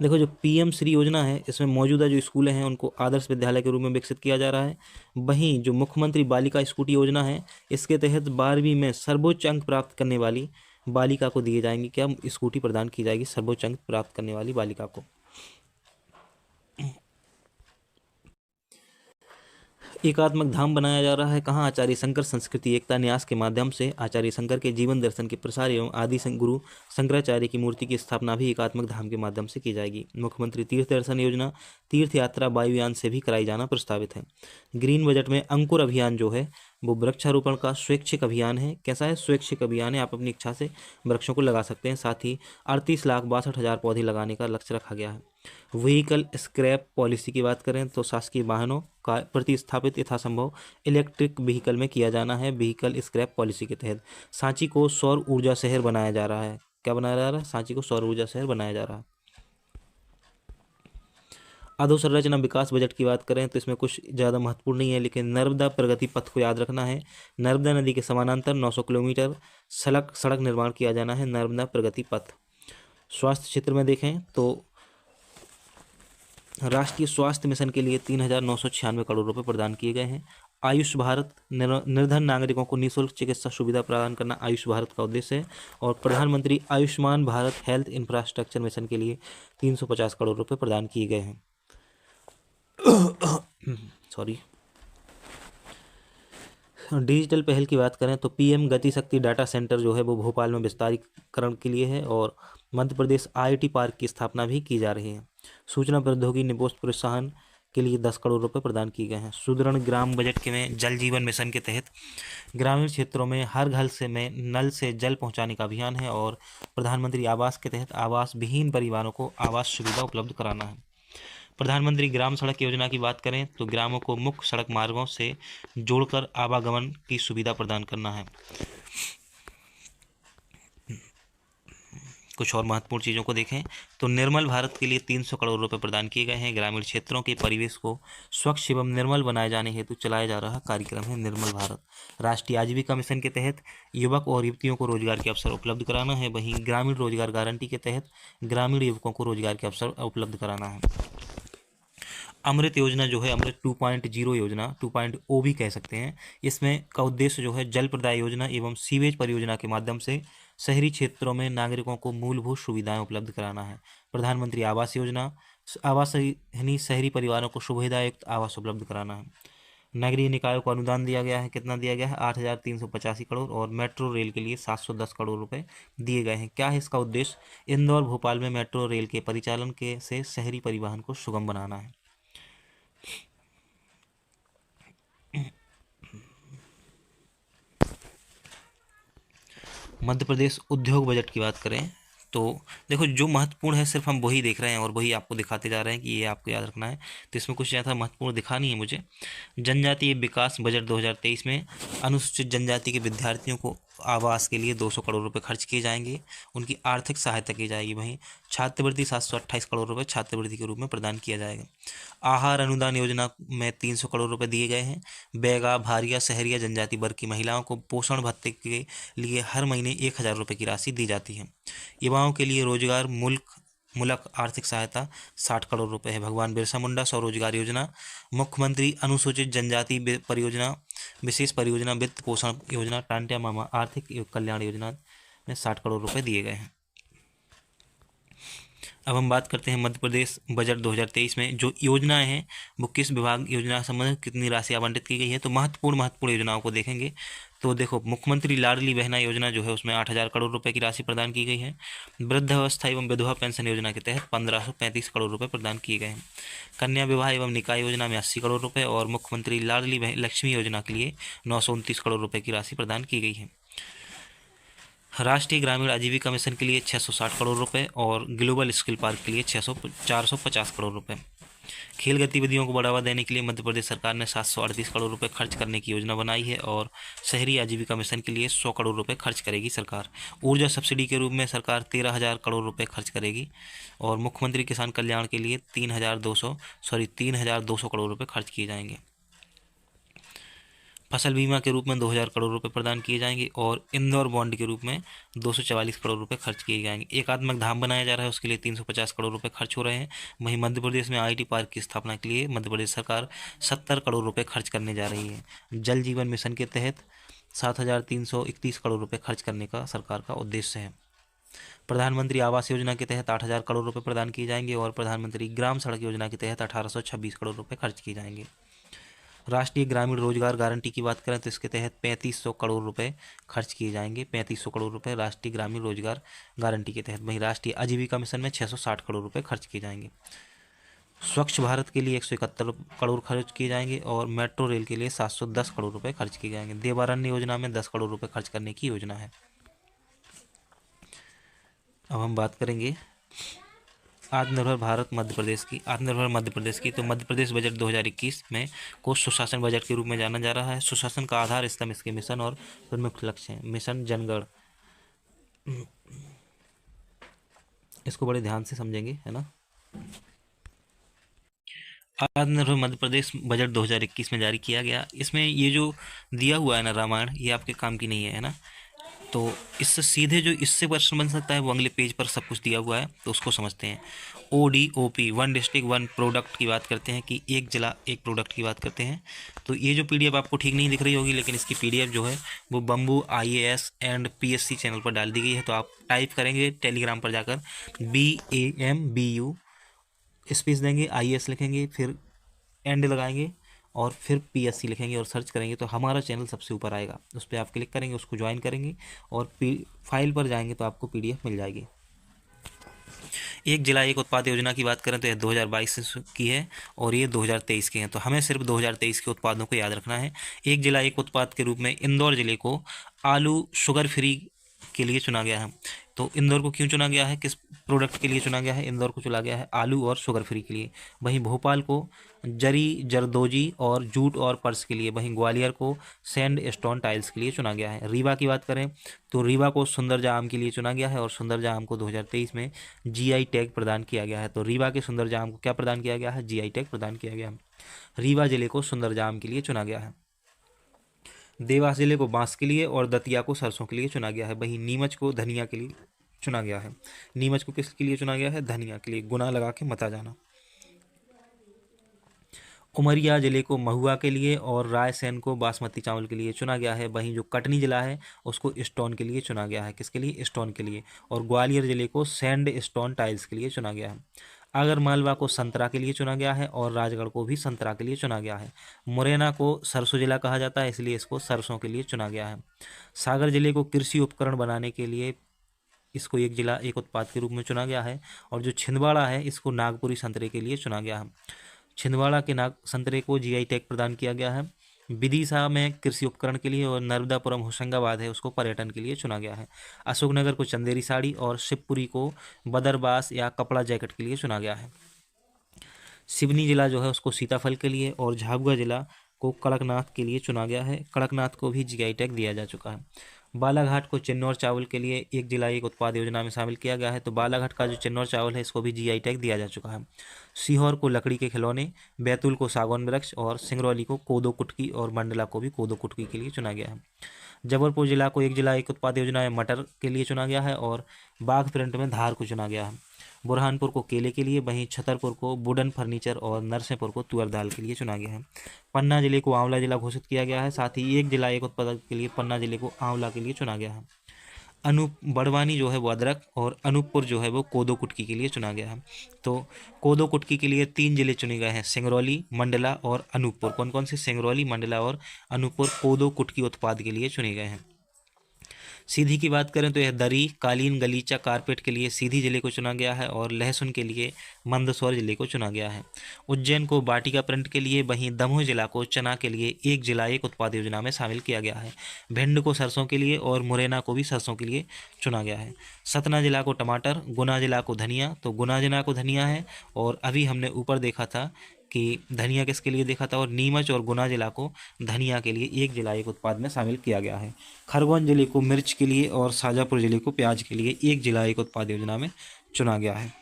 देखो जो PM श्री योजना है इसमें मौजूदा जो स्कूलें हैं उनको आदर्श विद्यालय के रूप में विकसित किया जा रहा है। वहीं जो मुख्यमंत्री बालिका स्कूटी योजना है इसके तहत 12वीं में सर्वोच्च अंक प्राप्त करने वाली बालिका को दिए जाएंगे क्या? स्कूटी प्रदान की जाएगी सर्वोच्च अंक प्राप्त करने वाली बालिका को। एकात्मक धाम बनाया जा रहा है कहाँ? आचार्य शंकर संस्कृति एकता न्यास के माध्यम से आचार्य शंकर के जीवन दर्शन के प्रसार एवं आदि गुरु शंकराचार्य की मूर्ति की स्थापना भी एकात्मक धाम के माध्यम से की जाएगी। मुख्यमंत्री तीर्थ दर्शन योजना तीर्थ यात्रा वायुयान से भी कराई जाना प्रस्तावित है। ग्रीन बजट में अंकुर अभियान जो है वो वृक्षारोपण का स्वैच्छिक अभियान है। कैसा है? स्वैच्छिक अभियान है, आप अपनी इच्छा से वृक्षों को लगा सकते हैं। साथ ही 38,62,000 पौधे लगाने का लक्ष्य रखा गया है। व्हीकल स्क्रैप पॉलिसी की बात करें तो शासकीय वाहनों का प्रतिस्थापित यथासंभव इलेक्ट्रिक व्हीकल में किया जाना है। व्हीकल स्क्रैप पॉलिसी के तहत सांची को सौर ऊर्जा शहर बनाया जा रहा है। क्या बनाया जा रहा है? सांची को सौर ऊर्जा शहर बनाया जा रहा है। अधोसंरचना विकास बजट की बात करें तो इसमें कुछ ज़्यादा महत्वपूर्ण नहीं है, लेकिन नर्मदा प्रगति पथ को याद रखना है। नर्मदा नदी के समानांतर 900 किलोमीटर सड़क निर्माण किया जाना है, नर्मदा प्रगति पथ। स्वास्थ्य क्षेत्र में देखें तो राष्ट्रीय स्वास्थ्य मिशन के लिए 3,996 करोड़ रुपए प्रदान किए गए हैं। आयुष भारत निर्धन नागरिकों को निःशुल्क चिकित्सा सुविधा प्रदान करना आयुष भारत का उद्देश्य है। और प्रधानमंत्री Ayushman Bharat health infrastructure mission के लिए 350 करोड़ रुपए प्रदान किए गए हैं। सॉरी। डिजिटल पहल की बात करें तो पीएम गति शक्ति डाटा सेंटर जो है वो भोपाल में विस्तारीकरण के लिए है, और मध्य प्रदेश आईटी पार्क की स्थापना भी की जा रही है। सूचना प्रौद्योगिकी निवेश प्रोत्साहन के लिए 10 करोड़ रुपए प्रदान किए गए हैं। सुदृढ़ ग्राम बजट के में जल जीवन मिशन के तहत ग्रामीण क्षेत्रों में हर घर से में नल से जल पहुंचाने का अभियान है, और प्रधानमंत्री आवास के तहत आवास विहीन परिवारों को आवास सुविधा उपलब्ध कराना है। प्रधानमंत्री ग्राम सड़क योजना की बात करें तो ग्रामों को मुख्य सड़क मार्गों से जोड़कर आवागमन की सुविधा प्रदान करना है। कुछ और महत्वपूर्ण चीज़ों को देखें तो निर्मल भारत के लिए 300 करोड़ रुपए प्रदान किए गए हैं। ग्रामीण क्षेत्रों के परिवेश को स्वच्छ एवं निर्मल बनाए जाने हेतु चलाया जा रहा कार्यक्रम है निर्मल भारत। राष्ट्रीय आजीविका मिशन के तहत युवक और युवतियों को रोजगार के अवसर उपलब्ध कराना है। वहीं ग्रामीण रोजगार गारंटी के तहत ग्रामीण युवकों को रोजगार के अवसर उपलब्ध कराना है। अमृत योजना जो है, अमृत 2.0 योजना 2.0 भी कह सकते हैं, इसमें का उद्देश्य जो है जल प्रदाय योजना एवं सीवेज परियोजना के माध्यम से शहरी क्षेत्रों में नागरिकों को मूलभूत सुविधाएं उपलब्ध कराना है। प्रधानमंत्री आवास योजना आवास यानी शहरी परिवारों को सुविधायुक्त आवास उपलब्ध कराना है। नगरीय निकायों को अनुदान दिया गया है। कितना दिया गया है? 8,385 करोड़। और मेट्रो रेल के लिए 710 करोड़ रुपए दिए गए हैं। क्या है इसका उद्देश्य? इंदौर भोपाल में मेट्रो रेल के परिचालन के से शहरी परिवहन को सुगम बनाना है। मध्य प्रदेश उद्योग बजट की बात करें तो देखो, जो महत्वपूर्ण है सिर्फ हम वही देख रहे हैं और वही आपको दिखाते जा रहे हैं कि ये आपको याद रखना है, तो इसमें कुछ ज़्यादा महत्वपूर्ण दिखा नहीं है मुझे। जनजातीय विकास बजट 2023 में अनुसूचित जनजाति के विद्यार्थियों को आवास के लिए 200 करोड़ रुपए खर्च किए जाएंगे, उनकी आर्थिक सहायता की जाएगी। वहीं छात्रवृत्ति 728 करोड़ रुपए छात्रवृत्ति के रूप में प्रदान किया जाएगा। आहार अनुदान योजना में 300 करोड़ रुपए दिए गए हैं। बैगा भारिया शहरिया जनजाति वर्ग की महिलाओं को पोषण भत्ते के लिए हर महीने 1,000 रुपये की राशि दी जाती है। युवाओं के लिए रोजगार मूलक आर्थिक सहायता 60 करोड़ रुपए है। भगवान बिरसा मुंडा स्वरोजगार योजना, मुख्यमंत्री अनुसूचित जनजाति परियोजना, विशेष परियोजना वित्त पोषण योजना, टांटिया मामा आर्थिक कल्याण योजना में 60 करोड़ रुपए दिए गए हैं। अब हम बात करते हैं मध्य प्रदेश बजट 2023 में जो योजनाएं हैं वो किस विभाग योजना संबंधित कितनी राशि आवंटित की गई है। तो महत्वपूर्ण योजनाओं को देखेंगे तो देखो, मुख्यमंत्री लाडली बहना योजना जो है उसमें 8,000 करोड़ रुपए की राशि प्रदान की गई है। वृद्धावस्था एवं विधवा पेंशन योजना के तहत 1,535 करोड़ रुपए प्रदान किए गए हैं। कन्या विवाह एवं निकाय योजना में 80 करोड़ रुपए और मुख्यमंत्री लाडली लक्ष्मी योजना के लिए 929 करोड़ रुपए की राशि प्रदान की गई है। राष्ट्रीय ग्रामीण आजीविका मिशन के लिए 660 करोड़ रुपए और ग्लोबल स्किल पार्क के लिए 450 करोड़ रुपए। खेल गतिविधियों को बढ़ावा देने के लिए मध्य प्रदेश सरकार ने 738 करोड़ रुपए खर्च करने की योजना बनाई है और शहरी आजीविका मिशन के लिए 100 करोड़ रुपए खर्च करेगी सरकार। ऊर्जा सब्सिडी के रूप में सरकार 13,000 करोड़ रुपए खर्च करेगी और मुख्यमंत्री किसान कल्याण के लिए 3,200 करोड़ रुपए खर्च किए जाएंगे। फसल बीमा के रूप में 2,000 करोड़ रुपए प्रदान किए जाएंगे और इंदौर बॉन्ड के रूप में 244 करोड़ रुपए खर्च किए जाएंगे। एकात्मक धाम बनाया जा रहा है, उसके लिए 350 करोड़ रुपए खर्च हो रहे हैं। वहीं मध्य प्रदेश में आईटी पार्क की स्थापना के लिए मध्य प्रदेश सरकार 70 करोड़ रुपए खर्च करने जा रही है। जल जीवन मिशन के तहत 7,331 करोड़ रुपए खर्च करने का सरकार का उद्देश्य है। प्रधानमंत्री आवास योजना के तहत 8,000 करोड़ रुपए प्रदान किए जाएंगे और प्रधानमंत्री ग्राम सड़क योजना के तहत 1,826 करोड़ रुपए खर्च किए जाएंगे। राष्ट्रीय ग्रामीण रोजगार गारंटी की बात करें तो इसके तहत 3,500 करोड़ रुपए खर्च किए जाएंगे। 3,500 करोड़ रुपए राष्ट्रीय ग्रामीण रोजगार गारंटी के तहत। वहीं राष्ट्रीय आजीविका मिशन में 660 करोड़ रुपए खर्च किए जाएंगे। स्वच्छ भारत के लिए 171 करोड़ खर्च किए जाएंगे और मेट्रो रेल के लिए 710 करोड़ रुपए खर्च किए जाएंगे। देवारण्य योजना में 10 करोड़ रुपए खर्च करने की योजना है। अब हम बात करेंगे आत्मनिर्भर भारत मध्य प्रदेश की। आत्मनिर्भर मध्य प्रदेश की, तो मध्य प्रदेश बजट 2021 में को सुशासन बजट के रूप में जाना जा रहा है। सुशासन का आधार स्तंभ इसके मिशन और प्रमुख लक्ष्य हैं। मिशन जनगण, इसको बड़े ध्यान से समझेंगे, है ना। आत्मनिर्भर मध्य प्रदेश बजट 2021 में जारी किया गया। इसमें ये जो दिया हुआ है ना रामायण, ये आपके काम की नहीं है ना। तो इससे सीधे जो इससे प्रश्न बन सकता है वो अगले पेज पर सब कुछ दिया हुआ है, तो उसको समझते हैं। ODOP, one district one product की बात करते हैं कि एक जिला एक प्रोडक्ट की बात करते हैं। तो ये जो PDF आपको ठीक नहीं दिख रही होगी, लेकिन इसकी PDF जो है वो bamboo IAS and PSC channel पर डाल दी गई है। तो आप टाइप करेंगे टेलीग्राम पर जाकर BAMBU स्पेस देंगे, IAS लिखेंगे, फिर एंड लगाएंगे और फिर PSC लिखेंगे और सर्च करेंगे तो हमारा चैनल सबसे ऊपर आएगा। उस पर आप क्लिक करेंगे, उसको ज्वाइन करेंगे और फाइल पर जाएंगे तो आपको PDF मिल जाएगी। एक जिला एक उत्पाद योजना की बात करें तो यह 2022 की है और ये 2023 की है। तो हमें सिर्फ 2023 के उत्पादों को याद रखना है। एक जिला एक उत्पाद के रूप में इंदौर जिले को आलू शुगर फ्री के लिए चुना गया है। तो इंदौर को क्यों चुना गया है, किस प्रोडक्ट के लिए चुना गया है? इंदौर को चुना गया है आलू और शुगर फ्री के लिए। वहीं भोपाल को जरी जरदोजी और जूट और पर्स के लिए। वहीं ग्वालियर को सैंड स्टोन टाइल्स के लिए चुना गया है। रीवा की बात करें तो रीवा को सुंदरजा आम के लिए चुना गया है और सुंदरजा आम को 2023 में GI टैग प्रदान किया गया है। तो रीवा के सुंदरजा आम को क्या प्रदान किया गया है? GI टैग प्रदान किया गया है। रीवा जिले को सुंदरजा आम के लिए चुना गया है। देवास जिले को बांस के लिए और दतिया को सरसों के लिए चुना गया है। वहीं नीमच को धनिया के लिए चुना गया है। नीमच को किसके लिए चुना गया है? धनिया के लिए। गुना लगा के मत आ जाना। उमरिया जिले को महुआ के लिए और रायसेन को बासमती चावल के लिए चुना गया है। वहीं जो कटनी जिला है उसको स्टोन के लिए चुना गया है। किसके लिए? स्टोन के लिए। और ग्वालियर जिले को सैंड स्टोन टाइल्स के लिए चुना गया है। आगर मालवा को संतरा के लिए चुना गया है और राजगढ़ को भी संतरा के लिए चुना गया है। मुरैना को सरसों जिला कहा जाता है, इसलिए इसको सरसों के लिए चुना गया है। सागर जिले को कृषि उपकरण बनाने के लिए इसको एक जिला एक उत्पाद के रूप में चुना गया है। और जो छिंदवाड़ा है इसको नागपुरी संतरे के लिए चुना गया है। छिंदवाड़ा के नाग संतरे को GI टैग प्रदान किया गया है। विदिशा में कृषि उपकरण के लिए और नर्मदापुरम होशंगाबाद है उसको पर्यटन के लिए चुना गया है। अशोकनगर को चंदेरी साड़ी और शिवपुरी को बदरबास या कपड़ा जैकेट के लिए चुना गया है। सिवनी जिला जो है उसको सीताफल के लिए और झाबुआ जिला को कड़कनाथ के लिए चुना गया है। कड़कनाथ को भी GI टैग दिया जा चुका है। बालाघाट को चिन्नौर चावल के लिए एक जिला एक उत्पाद योजना में शामिल किया गया है। तो बालाघाट का जो चिन्नौर चावल है इसको भी GI टैग दिया जा चुका है। सीहोर को लकड़ी के खिलौने, बैतूल को सागौन वृक्ष और सिंगरौली को कोदो कुटकी और मंडला को भी कोदो कुटकी के लिए चुना गया है। जबलपुर जिला को एक जिला एक उत्पाद योजना में मटर के लिए चुना गया है और बाघ प्रिंट में धार को चुना गया है। बुरहानपुर को केले के लिए, वहीं छतरपुर को वुडन फर्नीचर और नरसिंहपुर को तुअर दाल के लिए चुना गया है। पन्ना जिले को आंवला जिला घोषित किया गया है। साथ ही एक जिला एक उत्पादक के लिए पन्ना जिले को आंवला के लिए चुना गया है। बड़वानी जो है वो अदरक और अनूपपुर जो है वो कोदो कुटकी के लिए चुना गया है। तो कोदो कुटकी के लिए 3 जिले चुने गए हैं, सिंगरौली, मंडला और अनूपपुर। कौन कौन से? सिंगरौली, मंडला और अनूपपुर कोदो कुटकी उत्पाद के लिए चुने गए हैं। सीधी की बात करें तो यह दरी, कालीन, गलीचा, कारपेट के लिए सीधी जिले को चुना गया है और लहसुन के लिए मंदसौर जिले को चुना गया है। उज्जैन को बाटिका प्रिंट के लिए, वहीं दमोह जिला को चना के लिए एक जिला एक उत्पाद योजना में शामिल किया गया है। भिंड को सरसों के लिए और मुरैना को भी सरसों के लिए चुना गया है। सतना जिला को टमाटर, गुना जिला को धनिया। तो गुना जिला को धनिया है और अभी हमने ऊपर देखा था कि धनिया किसके लिए देखा था, और नीमच और गुना जिला को धनिया के लिए एक जिला एक उत्पाद में शामिल किया गया है। खरगोन जिले को मिर्च के लिए और शाजापुर जिले को प्याज के लिए एक जिला एक उत्पाद योजना में चुना गया है।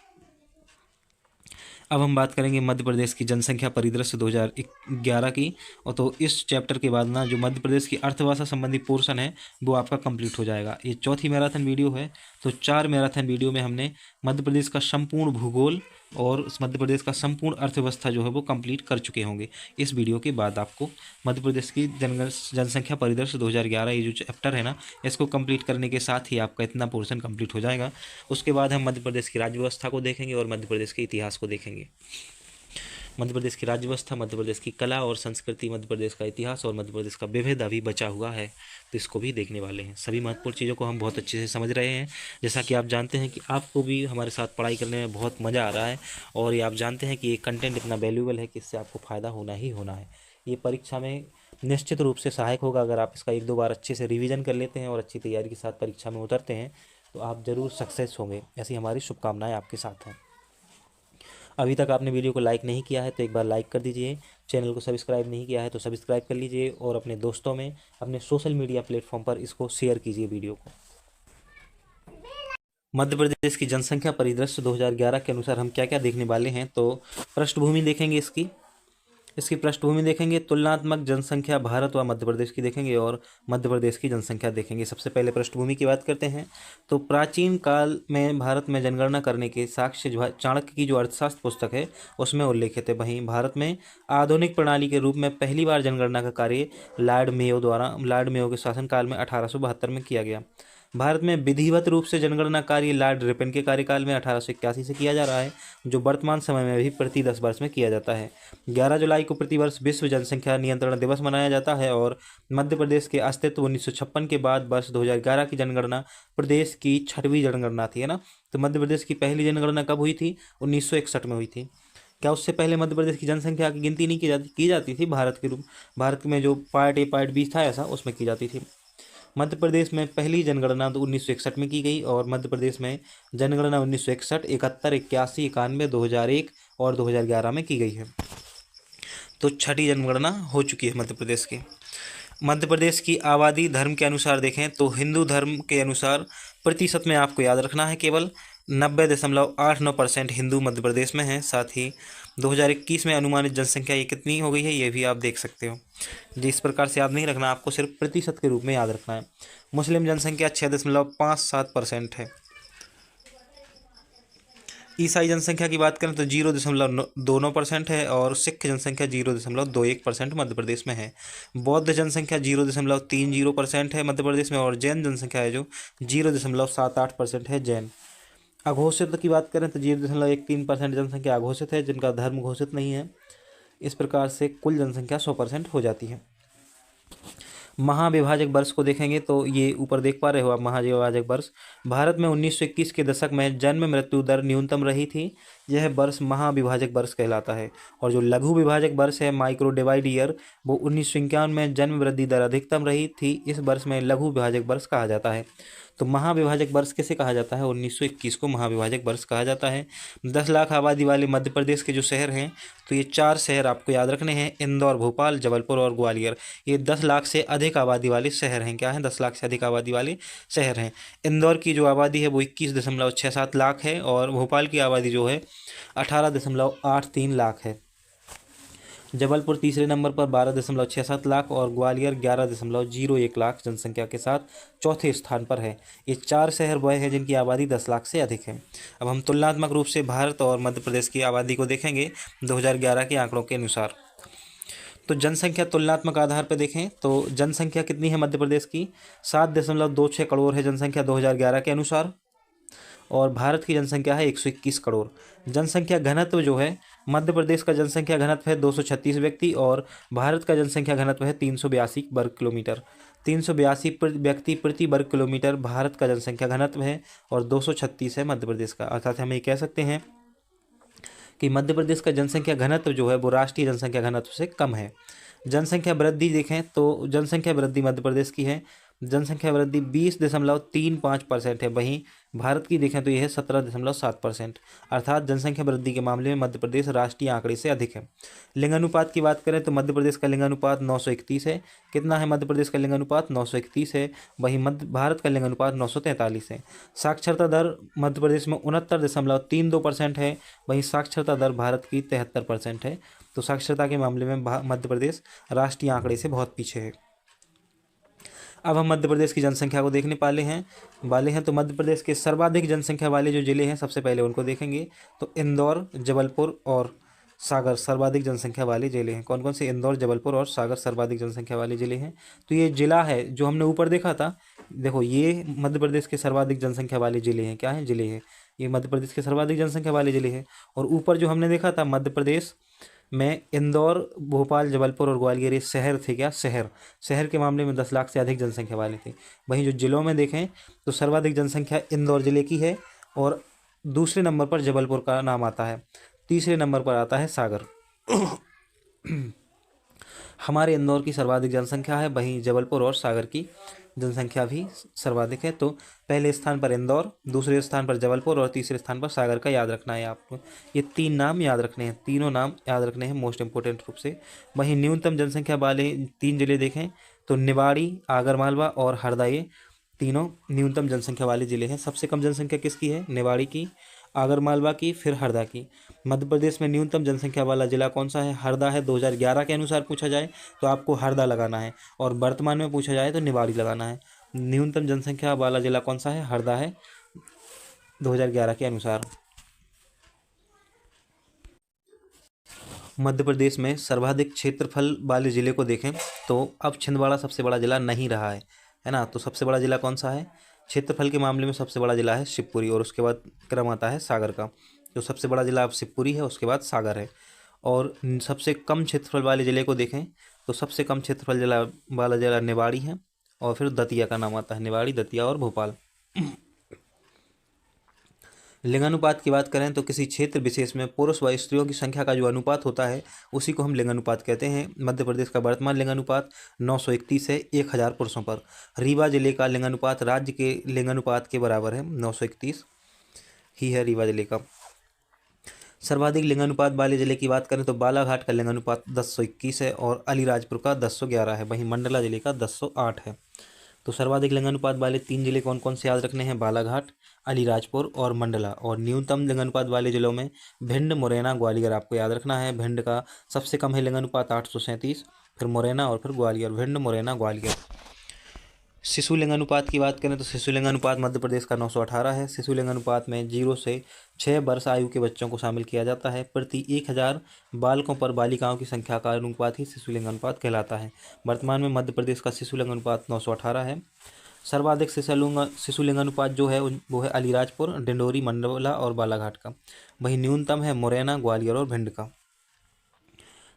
अब हम बात करेंगे मध्य प्रदेश की जनसंख्या परिदृश्य 2011 की। और तो इस चैप्टर के बाद ना जो मध्य प्रदेश की अर्थव्यवस्था संबंधी पोर्शन है वो आपका कंप्लीट हो जाएगा। ये चौथी मैराथन वीडियो है। तो 4 मैराथन वीडियो में हमने मध्य प्रदेश का संपूर्ण भूगोल और मध्य प्रदेश का संपूर्ण अर्थव्यवस्था जो है वो कंप्लीट कर चुके होंगे। इस वीडियो के बाद आपको मध्य प्रदेश की जनसंख्या परिदृश्य 2011 ये जो चैप्टर है ना इसको कंप्लीट करने के साथ ही आपका इतना पोर्शन कंप्लीट हो जाएगा। उसके बाद हम मध्य प्रदेश की राज्य व्यवस्था को देखेंगे और मध्य प्रदेश के इतिहास को देखेंगे। मध्य प्रदेश की राज्य व्यवस्था, मध्य प्रदेश की कला और संस्कृति, मध्य प्रदेश का इतिहास और मध्य प्रदेश का विविध अभी बचा हुआ है, तो इसको भी देखने वाले हैं। सभी महत्वपूर्ण चीज़ों को हम बहुत अच्छे से समझ रहे हैं। जैसा कि आप जानते हैं कि आपको भी हमारे साथ पढ़ाई करने में बहुत मज़ा आ रहा है, और ये आप जानते हैं कि ये कंटेंट इतना वैल्यूएबल है कि इससे आपको फ़ायदा होना ही होना है। ये परीक्षा में निश्चित रूप से सहायक होगा। अगर आप इसका 1-2 बार अच्छे से रिवीजन कर लेते हैं और अच्छी तैयारी के साथ परीक्षा में उतरते हैं, तो आप ज़रूर सक्सेस होंगे। ऐसी हमारी शुभकामनाएं आपके साथ हैं। अभी तक आपने वीडियो को लाइक नहीं किया है तो एक बार लाइक कर दीजिए। चैनल को सब्सक्राइब नहीं किया है तो सब्सक्राइब कर लीजिए, और अपने दोस्तों में, अपने सोशल मीडिया प्लेटफॉर्म पर इसको शेयर कीजिए वीडियो को। मध्य प्रदेश की जनसंख्या परिदृश्य 2011 के अनुसार हम क्या क्या देखने वाले हैं, तो पृष्ठभूमि देखेंगे, इसकी पृष्ठभूमि देखेंगे, तुलनात्मक जनसंख्या भारत व मध्य प्रदेश की देखेंगे, और मध्य प्रदेश की जनसंख्या देखेंगे। सबसे पहले पृष्ठभूमि की बात करते हैं। तो प्राचीन काल में भारत में जनगणना करने के साक्ष्य चाणक्य की जो अर्थशास्त्र पुस्तक है उसमें उल्लेखित है। वहीं भारत में आधुनिक प्रणाली के रूप में पहली बार जनगणना का कार्य लॉर्ड मेयो के शासनकाल में 1872 में किया गया। भारत में विधिवत रूप से जनगणना कार्य लॉर्ड रिपन के कार्यकाल में 1881 से किया जा रहा है, जो वर्तमान समय में भी प्रति 10 वर्ष में किया जाता है। 11 जुलाई को प्रतिवर्ष विश्व जनसंख्या नियंत्रण दिवस मनाया जाता है, और मध्य प्रदेश के अस्तित्व 1956 के बाद वर्ष 2011 की जनगणना प्रदेश की 6वीं जनगणना थी, है ना। तो मध्य प्रदेश की पहली जनगणना कब हुई थी? 1961 में हुई थी। क्या उससे पहले मध्य प्रदेश की जनसंख्या की गिनती नहीं की जाती थी? भारत में जो पार्ट ए पार्ट बी था ऐसा, उसमें की जाती थी। मध्य प्रदेश में पहली जनगणना तो 1961 में की गई, और मध्य प्रदेश में जनगणना 1961, 71, 81, 91, 2001 और 2011 में की गई है। तो 6ठी जनगणना हो चुकी है मध्य प्रदेश की। मध्य प्रदेश की आबादी धर्म के अनुसार देखें तो हिंदू धर्म के अनुसार प्रतिशत में आपको याद रखना है, केवल 90.89% हिंदू मध्य प्रदेश में है। साथ ही 2021 में अनुमानित जनसंख्या ये कितनी हो गई है ये भी आप देख सकते हो। जिस प्रकार से याद नहीं रखना, आपको सिर्फ प्रतिशत के रूप में याद रखना है। मुस्लिम जनसंख्या 6.57% है। ईसाई जनसंख्या की बात करें तो 0.29% है, और सिख जनसंख्या 0.21% मध्य प्रदेश में है। बौद्ध जनसंख्या 0.30% है मध्य प्रदेश में, और जैन जनसंख्या है जो 0.78% है जैन। अघोषित की बात करें तो 0.13% जनसंख्या अघोषित है, जिनका धर्म घोषित नहीं है। इस प्रकार से कुल जनसंख्या 100% हो जाती है। महाविभाजक वर्ष को देखेंगे तो ये ऊपर देख पा रहे हो आप, महाविभाजक वर्ष। भारत में 1921 के दशक में जन्म मृत्यु दर न्यूनतम रही थी, यह वर्ष महाविभाजक वर्ष कहलाता है। और जो लघु विभाजक वर्ष है, माइक्रो डिवाइड ईयर, वो 1951 में जन्म वृद्धि दर अधिकतम रही थी, इस वर्ष में लघु विभाजक वर्ष कहा जाता है। तो महाविभाजक वर्ष किसे कहा जाता है? 1921 को महाविभाजक वर्ष कहा जाता है। 10 लाख आबादी वाले मध्य प्रदेश के जो शहर हैं, तो ये 4 शहर आपको याद रखने हैं, इंदौर, भोपाल, जबलपुर और ग्वालियर। ये 10 लाख से अधिक आबादी वाले शहर हैं। क्या हैं? 10 लाख से अधिक आबादी वाले शहर हैं। इंदौर की जो आबादी है वो 21.67 लाख है, और भोपाल की आबादी जो है 18.83 लाख है। जबलपुर तीसरे नंबर पर 12.67 लाख, और ग्वालियर 11.01 लाख जनसंख्या के साथ चौथे स्थान पर है। ये 4 शहर वह हैं जिनकी आबादी 10 लाख से अधिक है। अब हम तुलनात्मक रूप से भारत और मध्य प्रदेश की आबादी को देखेंगे 2011 के आंकड़ों के अनुसार। तो जनसंख्या तुलनात्मक आधार पर देखें तो जनसंख्या कितनी है मध्य प्रदेश की? 7.26 करोड़ है जनसंख्या 2011 के अनुसार, और भारत की जनसंख्या है 121 करोड़। जनसंख्या घनत्व जो है, मध्य प्रदेश का जनसंख्या घनत्व है 236 व्यक्ति, और भारत का जनसंख्या घनत्व है 382 वर्ग किलोमीटर। 382 व्यक्ति प्रति वर्ग किलोमीटर भारत का जनसंख्या घनत्व है, और 236 है मध्य प्रदेश का। अर्थात हम ये कह सकते हैं कि मध्य प्रदेश का जनसंख्या घनत्व जो है वो राष्ट्रीय जनसंख्या घनत्व से कम है। जनसंख्या वृद्धि देखें तो जनसंख्या वृद्धि मध्य प्रदेश की है, जनसंख्या वृद्धि 20.35% है। वहीं भारत की देखें तो यह है 17.7%। अर्थात जनसंख्या वृद्धि के मामले में मध्य प्रदेश राष्ट्रीय आंकड़े से अधिक है। लिंगानुपात की बात करें तो मध्य प्रदेश का लिंगानुपात 931 है। कितना है मध्य प्रदेश का लिंगानुपात? 931 है। वहीं भारत का लिंगानुपात 943 है। साक्षरता दर मध्य प्रदेश में 69.32% है, वहीं साक्षरता दर भारत की 73% है। तो साक्षरता के मामले में मध्य प्रदेश राष्ट्रीय आंकड़े से बहुत पीछे है। अब हम मध्य प्रदेश की जनसंख्या को देखने वाले हैं तो मध्य प्रदेश के सर्वाधिक जनसंख्या वाले जो जिले हैं सबसे पहले उनको देखेंगे। तो इंदौर, जबलपुर और सागर सर्वाधिक जनसंख्या वाले जिले हैं। कौन कौन से? इंदौर, जबलपुर और सागर सर्वाधिक जनसंख्या वाले जिले हैं। तो ये जिला है जो हमने ऊपर देखा था, देखो ये मध्य प्रदेश के सर्वाधिक जनसंख्या वाले जिले हैं। क्या हैं? जिले हैं। ये मध्य प्रदेश के सर्वाधिक जनसंख्या वाले जिले हैं। और ऊपर जो हमने देखा था मध्य प्रदेश में इंदौर, भोपाल, जबलपुर और ग्वालियर ये शहर थे। क्या शहर? शहर के मामले में 10 लाख से अधिक जनसंख्या वाले थे। वहीं जो जिलों में देखें तो सर्वाधिक जनसंख्या इंदौर जिले की है और दूसरे नंबर पर जबलपुर का नाम आता है, तीसरे नंबर पर आता है सागर। हमारे इंदौर की सर्वाधिक जनसंख्या है, वहीं जबलपुर और सागर की जनसंख्या भी सर्वाधिक है। तो पहले स्थान पर इंदौर, दूसरे स्थान पर जबलपुर और तीसरे स्थान पर सागर का याद रखना है आपको। ये 3 नाम याद रखने हैं, तीनों नाम याद रखने हैं मोस्ट इंपोर्टेंट रूप से। वहीं न्यूनतम जनसंख्या वाले 3 जिले देखें तो निवाड़ी, आगरमालवा और हरदा, ये तीनों न्यूनतम जनसंख्या वाले जिले हैं। सबसे कम जनसंख्या किसकी है? निवाड़ी की, आगरमालवा की, फिर हरदा की। मध्य प्रदेश में न्यूनतम जनसंख्या वाला जिला कौन सा है? हरदा है। 2011 के अनुसार पूछा जाए तो आपको हरदा लगाना है और वर्तमान में पूछा जाए तो निवाड़ी लगाना है। न्यूनतम जनसंख्या वाला जिला कौन सा है? हरदा है 2011 के अनुसार। मध्य प्रदेश में सर्वाधिक क्षेत्रफल वाले जिले को देखें तो अब छिंदवाड़ा सबसे बड़ा जिला नहीं रहा है ना। तो सबसे बड़ा जिला कौन सा है? क्षेत्रफल के मामले में सबसे बड़ा जिला है शिवपुरी और उसके बाद क्रम आता है सागर का। जो सबसे बड़ा जिला अब शिवपुरी है, उसके बाद सागर है। और सबसे कम क्षेत्रफल वाले जिले को देखें तो सबसे कम क्षेत्रफल जिला वाला जिला निवाड़ी है और फिर दतिया का नाम आता है। निवाड़ी, दतिया और भोपाल। लिंगानुपात की बात करें तो किसी क्षेत्र विशेष में पुरुष व स्त्रियों की संख्या का जो अनुपात होता है उसी को हम लिंगानुपात कहते हैं। मध्य प्रदेश का वर्तमान लिंगानुपात 931 है 1000 पुरुषों पर। रीवा जिले का लिंगानुपात राज्य के लिंगानुपात के बराबर है, 931 ही है रीवा जिले का। सर्वाधिक लिंगानुपात वाले जिले की बात करें तो बालाघाट का लिंगानुपात 1021 है और अलीराजपुर का 1011 है। वहीं मंडला जिले का 1008 है। तो सर्वाधिक लिंगानुपात वाले 3 जिले कौन कौन से याद रखने हैं? बालाघाट, अलीराजपुर और मंडला। और न्यूनतम लिंगानुपात वाले जिलों में भिंड, मुरैना, ग्वालियर आपको याद रखना है। भिंड का सबसे कम है लिंगानुपात 837, फिर मुरैना और फिर ग्वालियर। भिंड, मुरैना, ग्वालियर। शिशु लिंगानुपात की बात करें तो शिशु लिंगानुपात मध्य प्रदेश का 918 है। शिशु लिंगानुपात में 0 से 6 वर्ष आयु के बच्चों को शामिल किया जाता है। प्रति 1000 बालकों पर बालिकाओं की संख्या का अनुपात ही शिशु लिंगानुपात कहलाता है। वर्तमान में मध्य प्रदेश का शिशु लिंगानुपात 918 है। सर्वाधिक शिशु लिंगानुपात जो है वो है अलीराजपुर, डिंडोरी, मंडला और बालाघाट का। वहीं न्यूनतम है मुरैना, ग्वालियर और भिंड का।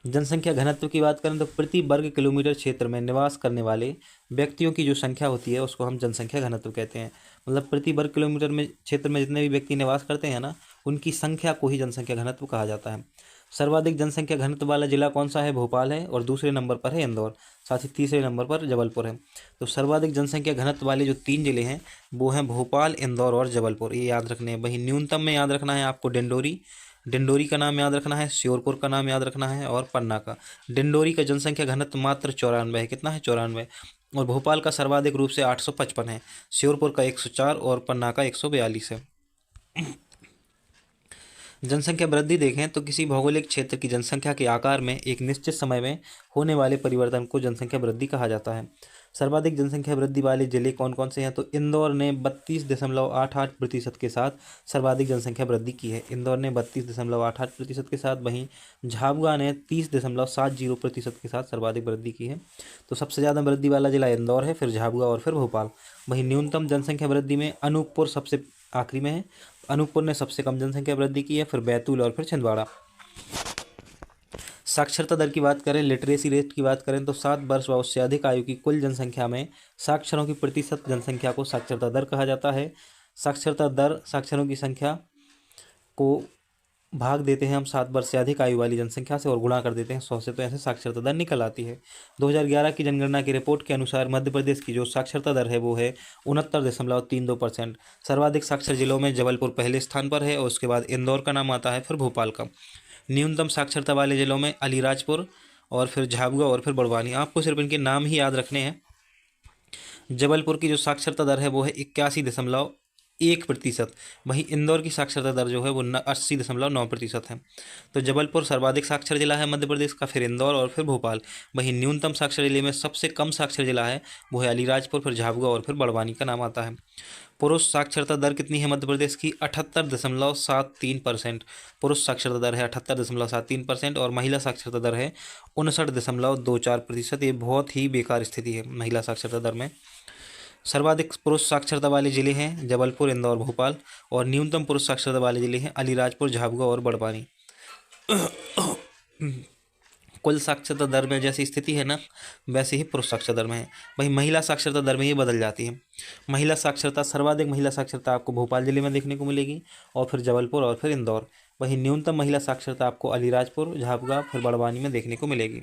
जनसंख्या घनत्व की बात करें तो प्रति वर्ग किलोमीटर क्षेत्र में निवास करने वाले व्यक्तियों की जो संख्या होती है उसको हम जनसंख्या घनत्व कहते हैं। मतलब प्रति वर्ग किलोमीटर में क्षेत्र में जितने भी व्यक्ति निवास करते हैं ना, उनकी संख्या को ही जनसंख्या घनत्व कहा जाता है। सर्वाधिक जनसंख्या घनत्व वाला जिला कौन सा है? भोपाल है और दूसरे नंबर पर है इंदौर, साथ ही तीसरे नंबर पर जबलपुर है। तो सर्वाधिक जनसंख्या घनत्व वाले जो 3 जिले हैं वो हैं भोपाल, इंदौर और जबलपुर, ये याद रखने हैं। वहीं न्यूनतम में याद रखना है आपको डिंडोरी, डिंडोरी का नाम याद रखना है, श्योरपुर का नाम याद रखना है और पन्ना का। डिंडोरी का जनसंख्या घनत्व मात्र 94 है। कितना है? 94। और भोपाल का सर्वाधिक रूप से 855 है, श्योरपुर का 104 और पन्ना का 142 है। जनसंख्या वृद्धि देखें तो किसी भौगोलिक क्षेत्र की जनसंख्या के आकार में एक निश्चित समय में होने वाले परिवर्तन को जनसंख्या वृद्धि कहा जाता है। सर्वाधिक जनसंख्या वृद्धि वाले जिले कौन कौन से हैं? तो इंदौर ने 32.88% के साथ सर्वाधिक जनसंख्या वृद्धि की है। इंदौर ने 32.88% के साथ। वहीं झाबुआ ने 30.70% के साथ सर्वाधिक वृद्धि की है। तो सबसे ज़्यादा वृद्धि वाला जिला इंदौर है, फिर झाबुआ और फिर भोपाल। वहीं न्यूनतम जनसंख्या वृद्धि में अनूपपुर सबसे आखिरी में है। अनूपपुर ने सबसे कम जनसंख्या वृद्धि की है, फिर बैतूल और फिर छिंदवाड़ा। साक्षरता दर की बात करें, लिटरेसी रेट की बात करें तो 7 वर्ष व उससे अधिक आयु की कुल जनसंख्या में साक्षरों की प्रतिशत जनसंख्या को साक्षरता दर कहा जाता है। साक्षरता दर साक्षरों की संख्या को भाग देते हैं हम 7 वर्ष से अधिक आयु वाली जनसंख्या से और गुणा कर देते हैं 100 से, तो ऐसे साक्षरता दर निकल आती है। 2011 की जनगणना की रिपोर्ट के अनुसार मध्य प्रदेश की जो साक्षरता दर है वो है 69.32%। सर्वाधिक साक्षर जिलों में जबलपुर पहले स्थान पर है और उसके बाद इंदौर का नाम आता है, फिर भोपाल का। न्यूनतम साक्षरता वाले जिलों में अलीराजपुर और फिर झाबुआ और फिर बड़वानी। आपको सिर्फ इनके नाम ही याद रखने हैं। जबलपुर की जो साक्षरता दर है वो है 81.1%। वहीं इंदौर की साक्षरता दर जो है वो 80.9% है। तो जबलपुर सर्वाधिक साक्षर जिला है मध्य प्रदेश का, फिर इंदौर और फिर भोपाल। वहीं न्यूनतम साक्षर जिले में सबसे कम साक्षर जिला है वो है अलीराजपुर, फिर झाबुआ और फिर बड़वानी का नाम आता है। पुरुष साक्षरता दर कितनी है मध्य प्रदेश की? 78.73%। पुरुष साक्षरता दर है 78.73% और महिला साक्षरता दर है 59.24%। ये बहुत ही बेकार स्थिति है महिला साक्षरता दर में। सर्वाधिक पुरुष साक्षरता वाले जिले हैं जबलपुर, इंदौर, भोपाल और न्यूनतम पुरुष साक्षरता वाले जिले हैं अलीराजपुर, झाबुआ और बड़वानी। कुल साक्षरता दर में जैसी स्थिति है ना, वैसे ही पुरुष साक्षरता दर में है। वहीं महिला साक्षरता दर में ये बदल जाती है। महिला साक्षरता, सर्वाधिक महिला साक्षरता आपको भोपाल जिले में देखने को मिलेगी, और फिर जबलपुर, और फिर इंदौर। वहीं न्यूनतम महिला साक्षरता आपको अलीराजपुर, झाबुआ, फिर बड़वानी में देखने को मिलेगी।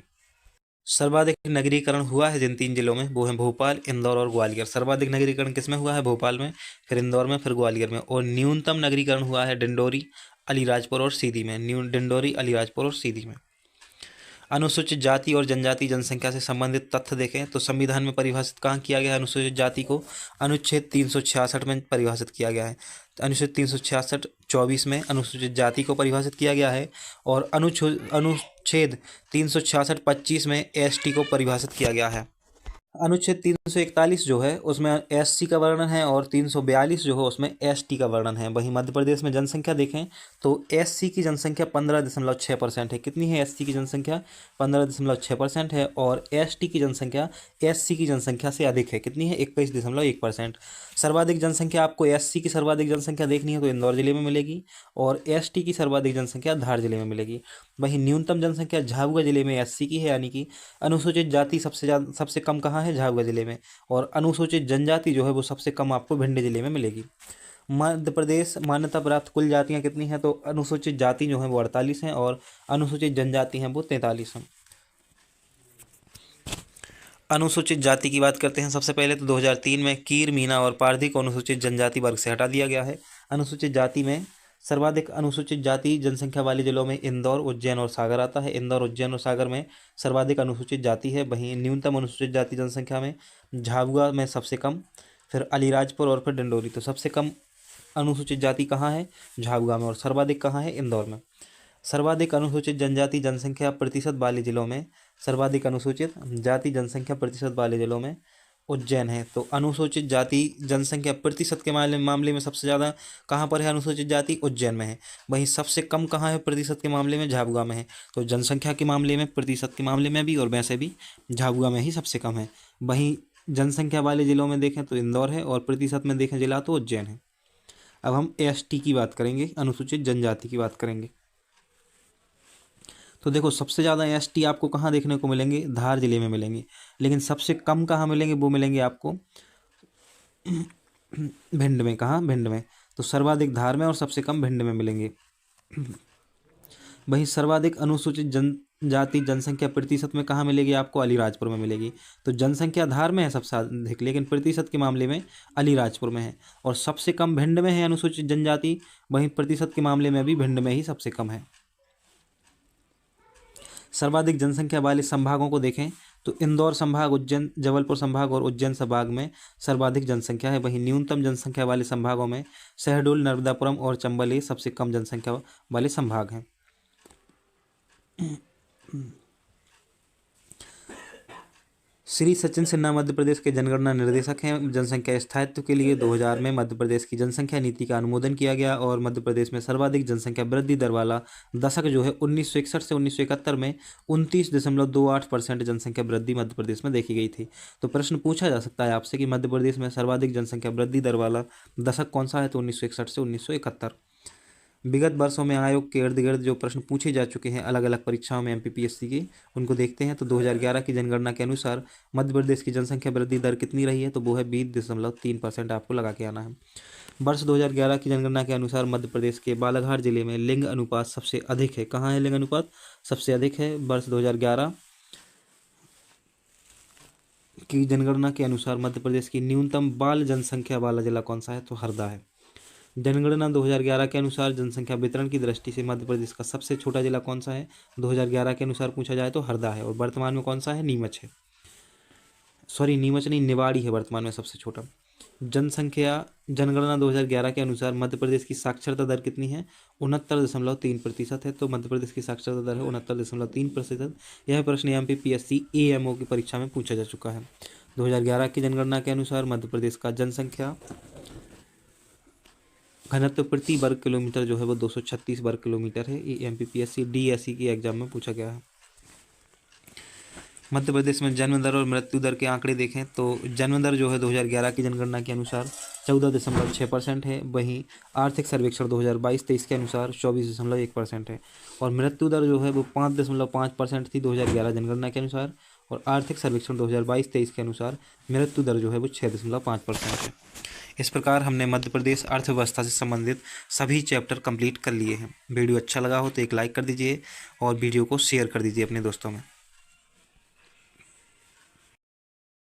सर्वाधिक नगरीकरण हुआ है जिन 3 जिलों में, वो है भोपाल, इंदौर और ग्वालियर। सर्वाधिक नगरीकरण किस में हुआ है? भोपाल में, फिर इंदौर में, फिर ग्वालियर में। और न्यूनतम नगरीकरण हुआ है डिंडोरी, अलीराजपुर और सीधी में। डिंडोरी, अलीराजपुर और सीधी में। अनुसूचित जाति और जनजाति जनसंख्या से संबंधित तथ्य देखें तो संविधान में परिभाषित कहाँ किया गया है अनुसूचित जाति को? अनुच्छेद 366 में परिभाषित किया गया है। अनुच्छेद 366 24 में अनुसूचित जाति को परिभाषित किया गया है, और अनुच्छेद 366 25 में एसटी को परिभाषित किया गया है। अनुच्छेद 341 जो है उसमें एससी का वर्णन है, और 342 जो है उसमें एसटी का वर्णन है। वहीं मध्य प्रदेश में जनसंख्या देखें तो एससी की जनसंख्या 15.6% है। कितनी है एससी की जनसंख्या? 15.6% है। और एसटी की जनसंख्या एससी की जनसंख्या से अधिक है। कितनी है? 21.1%। सर्वाधिक जनसंख्या आपको एससी की सर्वाधिक जनसंख्या देखनी है तो इंदौर जिले में मिलेगी, और एसटी की सर्वाधिक जनसंख्या धार जिले में मिलेगी। वहीं न्यूनतम जनसंख्या झाबुआ जिले में एससी की है, यानी कि अनुसूचित जाति सबसे कम कहाँ है? झाबुआ जिले में। और अनुसूचित जनजाति जो है वो सबसे कम आपको भिंड जिले में मिलेगी। मध्य प्रदेश मान्यता प्राप्त कुल जातियाँ कितनी हैं? तो अनुसूचित जाति जो है वो 48 हैं, और अनुसूचित जनजाति हैं वो 43 हैं। अनुसूचित जाति की बात करते हैं। सबसे पहले तो 2003 में कीर, मीना और पारधी को अनुसूचित जनजाति वर्ग से हटा दिया गया है। अनुसूचित जाति में सर्वाधिक अनुसूचित जाति जनसंख्या वाले जिलों में इंदौर, उज्जैन और सागर आता है। इंदौर, उज्जैन और सागर में सर्वाधिक अनुसूचित जाति है। वहीं न्यूनतम अनुसूचित जाति जनसंख्या में झाबुआ में सबसे कम, फिर अलीराजपुर और फिर डिंडोरी। तो सबसे कम अनुसूचित जाति कहाँ है? झाबुआ में। और सर्वाधिक कहाँ है? इंदौर में। सर्वाधिक अनुसूचित जनजाति जनसंख्या प्रतिशत वाले जिलों में, सर्वाधिक अनुसूचित जाति जनसंख्या प्रतिशत वाले जिलों में उज्जैन है। तो अनुसूचित जाति जनसंख्या प्रतिशत के मामले में सबसे ज़्यादा कहाँ पर है अनुसूचित जाति? उज्जैन में है। वहीं सबसे कम कहाँ है प्रतिशत के मामले में? झाबुआ में है। तो जनसंख्या के मामले में, प्रतिशत के मामले में भी, और वैसे भी झाबुआ में ही सबसे कम है। वहीं जनसंख्या वाले जिलों में देखें तो इंदौर है, और प्रतिशत में देखें जिला तो उज्जैन है। अब हम एसटी की बात करेंगे, अनुसूचित जनजाति की बात करेंगे। तो देखो सबसे ज़्यादा एसटी आपको कहाँ देखने को मिलेंगे? धार जिले में मिलेंगे। लेकिन सबसे कम कहाँ मिलेंगे? वो मिलेंगे आपको भिंड में। कहाँ? भिंड में। तो सर्वाधिक धार में और सबसे कम भिंड में मिलेंगे। वहीं सर्वाधिक अनुसूचित जनजाति जनसंख्या प्रतिशत में कहाँ मिलेगी आपको? अलीराजपुर में मिलेगी। तो जनसंख्या धार में है सबसे अधिक, लेकिन प्रतिशत के मामले में अलीराजपुर में है। और सबसे कम भिंड में है अनुसूचित जनजाति, वहीं प्रतिशत के मामले में भी भिंड में ही सबसे कम है। सर्वाधिक जनसंख्या वाले संभागों को देखें तो इंदौर संभाग, उज्जैन, जबलपुर संभाग और उज्जैन संभाग में सर्वाधिक जनसंख्या है। वहीं न्यूनतम जनसंख्या वाले संभागों में शहडोल, नर्मदापुरम और चंबल ये सबसे कम जनसंख्या वाले संभाग हैं। श्री सचिन सिन्हा मध्य प्रदेश के जनगणना निर्देशक हैं। जनसंख्या स्थायित्व के लिए 2000 में मध्य प्रदेश की जनसंख्या नीति का अनुमोदन किया गया, और मध्य प्रदेश में सर्वाधिक जनसंख्या वृद्धि दर वाला दशक जो है 1961 से 1971 में 29.28% जनसंख्या वृद्धि मध्य प्रदेश में देखी गई थी। तो प्रश्न पूछा जा सकता है आपसे कि मध्य प्रदेश में सर्वाधिक जनसंख्या वृद्धि दर वाला दशक कौन सा है? तो 1961 से 1971। विगत वर्षों में आयोग के इर्द गिर्द जो प्रश्न पूछे जा चुके हैं अलग अलग परीक्षाओं में एमपीपीएससी के, उनको देखते हैं। तो 2011 की जनगणना के अनुसार मध्य प्रदेश की जनसंख्या वृद्धि दर कितनी रही है? तो वो है 20.3%। आपको लगा के आना है। वर्ष 2011 की जनगणना के अनुसार मध्य प्रदेश के बालाघाट जिले में लिंग अनुपात सबसे अधिक है। कहाँ है लिंग अनुपात सबसे अधिक है? वर्ष 2011 की जनगणना के अनुसार मध्य प्रदेश की न्यूनतम बाल जनसंख्या वाला जिला कौन सा है? तो हरदा है। जनगणना 2011 के अनुसार जनसंख्या वितरण की दृष्टि से मध्य प्रदेश का सबसे छोटा जिला कौन सा है? 2011 के अनुसार पूछा जाए तो हरदा है। और वर्तमान में कौन सा है? नीमच है। सॉरी, नीमच नहीं, निवाड़ी है वर्तमान में सबसे छोटा। जनगणना 2011 के अनुसार मध्य प्रदेश की साक्षरता दर कितनी है? 69.3% है। तो मध्य प्रदेश की साक्षरता दर है 69.3%। यह प्रश्न एमपीपीएससी एएमओ की परीक्षा में पूछा जा चुका है। 2011 की जनगणना के अनुसार मध्य प्रदेश का जनसंख्या घनत्व प्रति वर्ग किलोमीटर जो है वो 236 वर्ग किलोमीटर है। ये एमपीपीएससी डीएससी की एग्जाम में पूछा गया है। मध्य प्रदेश में जन्म दर और मृत्यु दर के आंकड़े देखें तो जन्म दर जो है 2011 की जनगणना के अनुसार 14.6% है। वहीं आर्थिक सर्वेक्षण 2022-23 के अनुसार 24.1% है। और मृत्यु दर जो है वो 5.5% थी 2011 जनगणना के अनुसार, और आर्थिक सर्वेक्षण 2022-23 के अनुसार मृत्यु दर जो है वो 6.5% है। इस प्रकार हमने मध्य प्रदेश अर्थव्यवस्था से संबंधित सभी चैप्टर कंप्लीट कर लिए हैं। वीडियो अच्छा लगा हो तो एक लाइक कर दीजिए और वीडियो को शेयर कर दीजिए अपने दोस्तों में।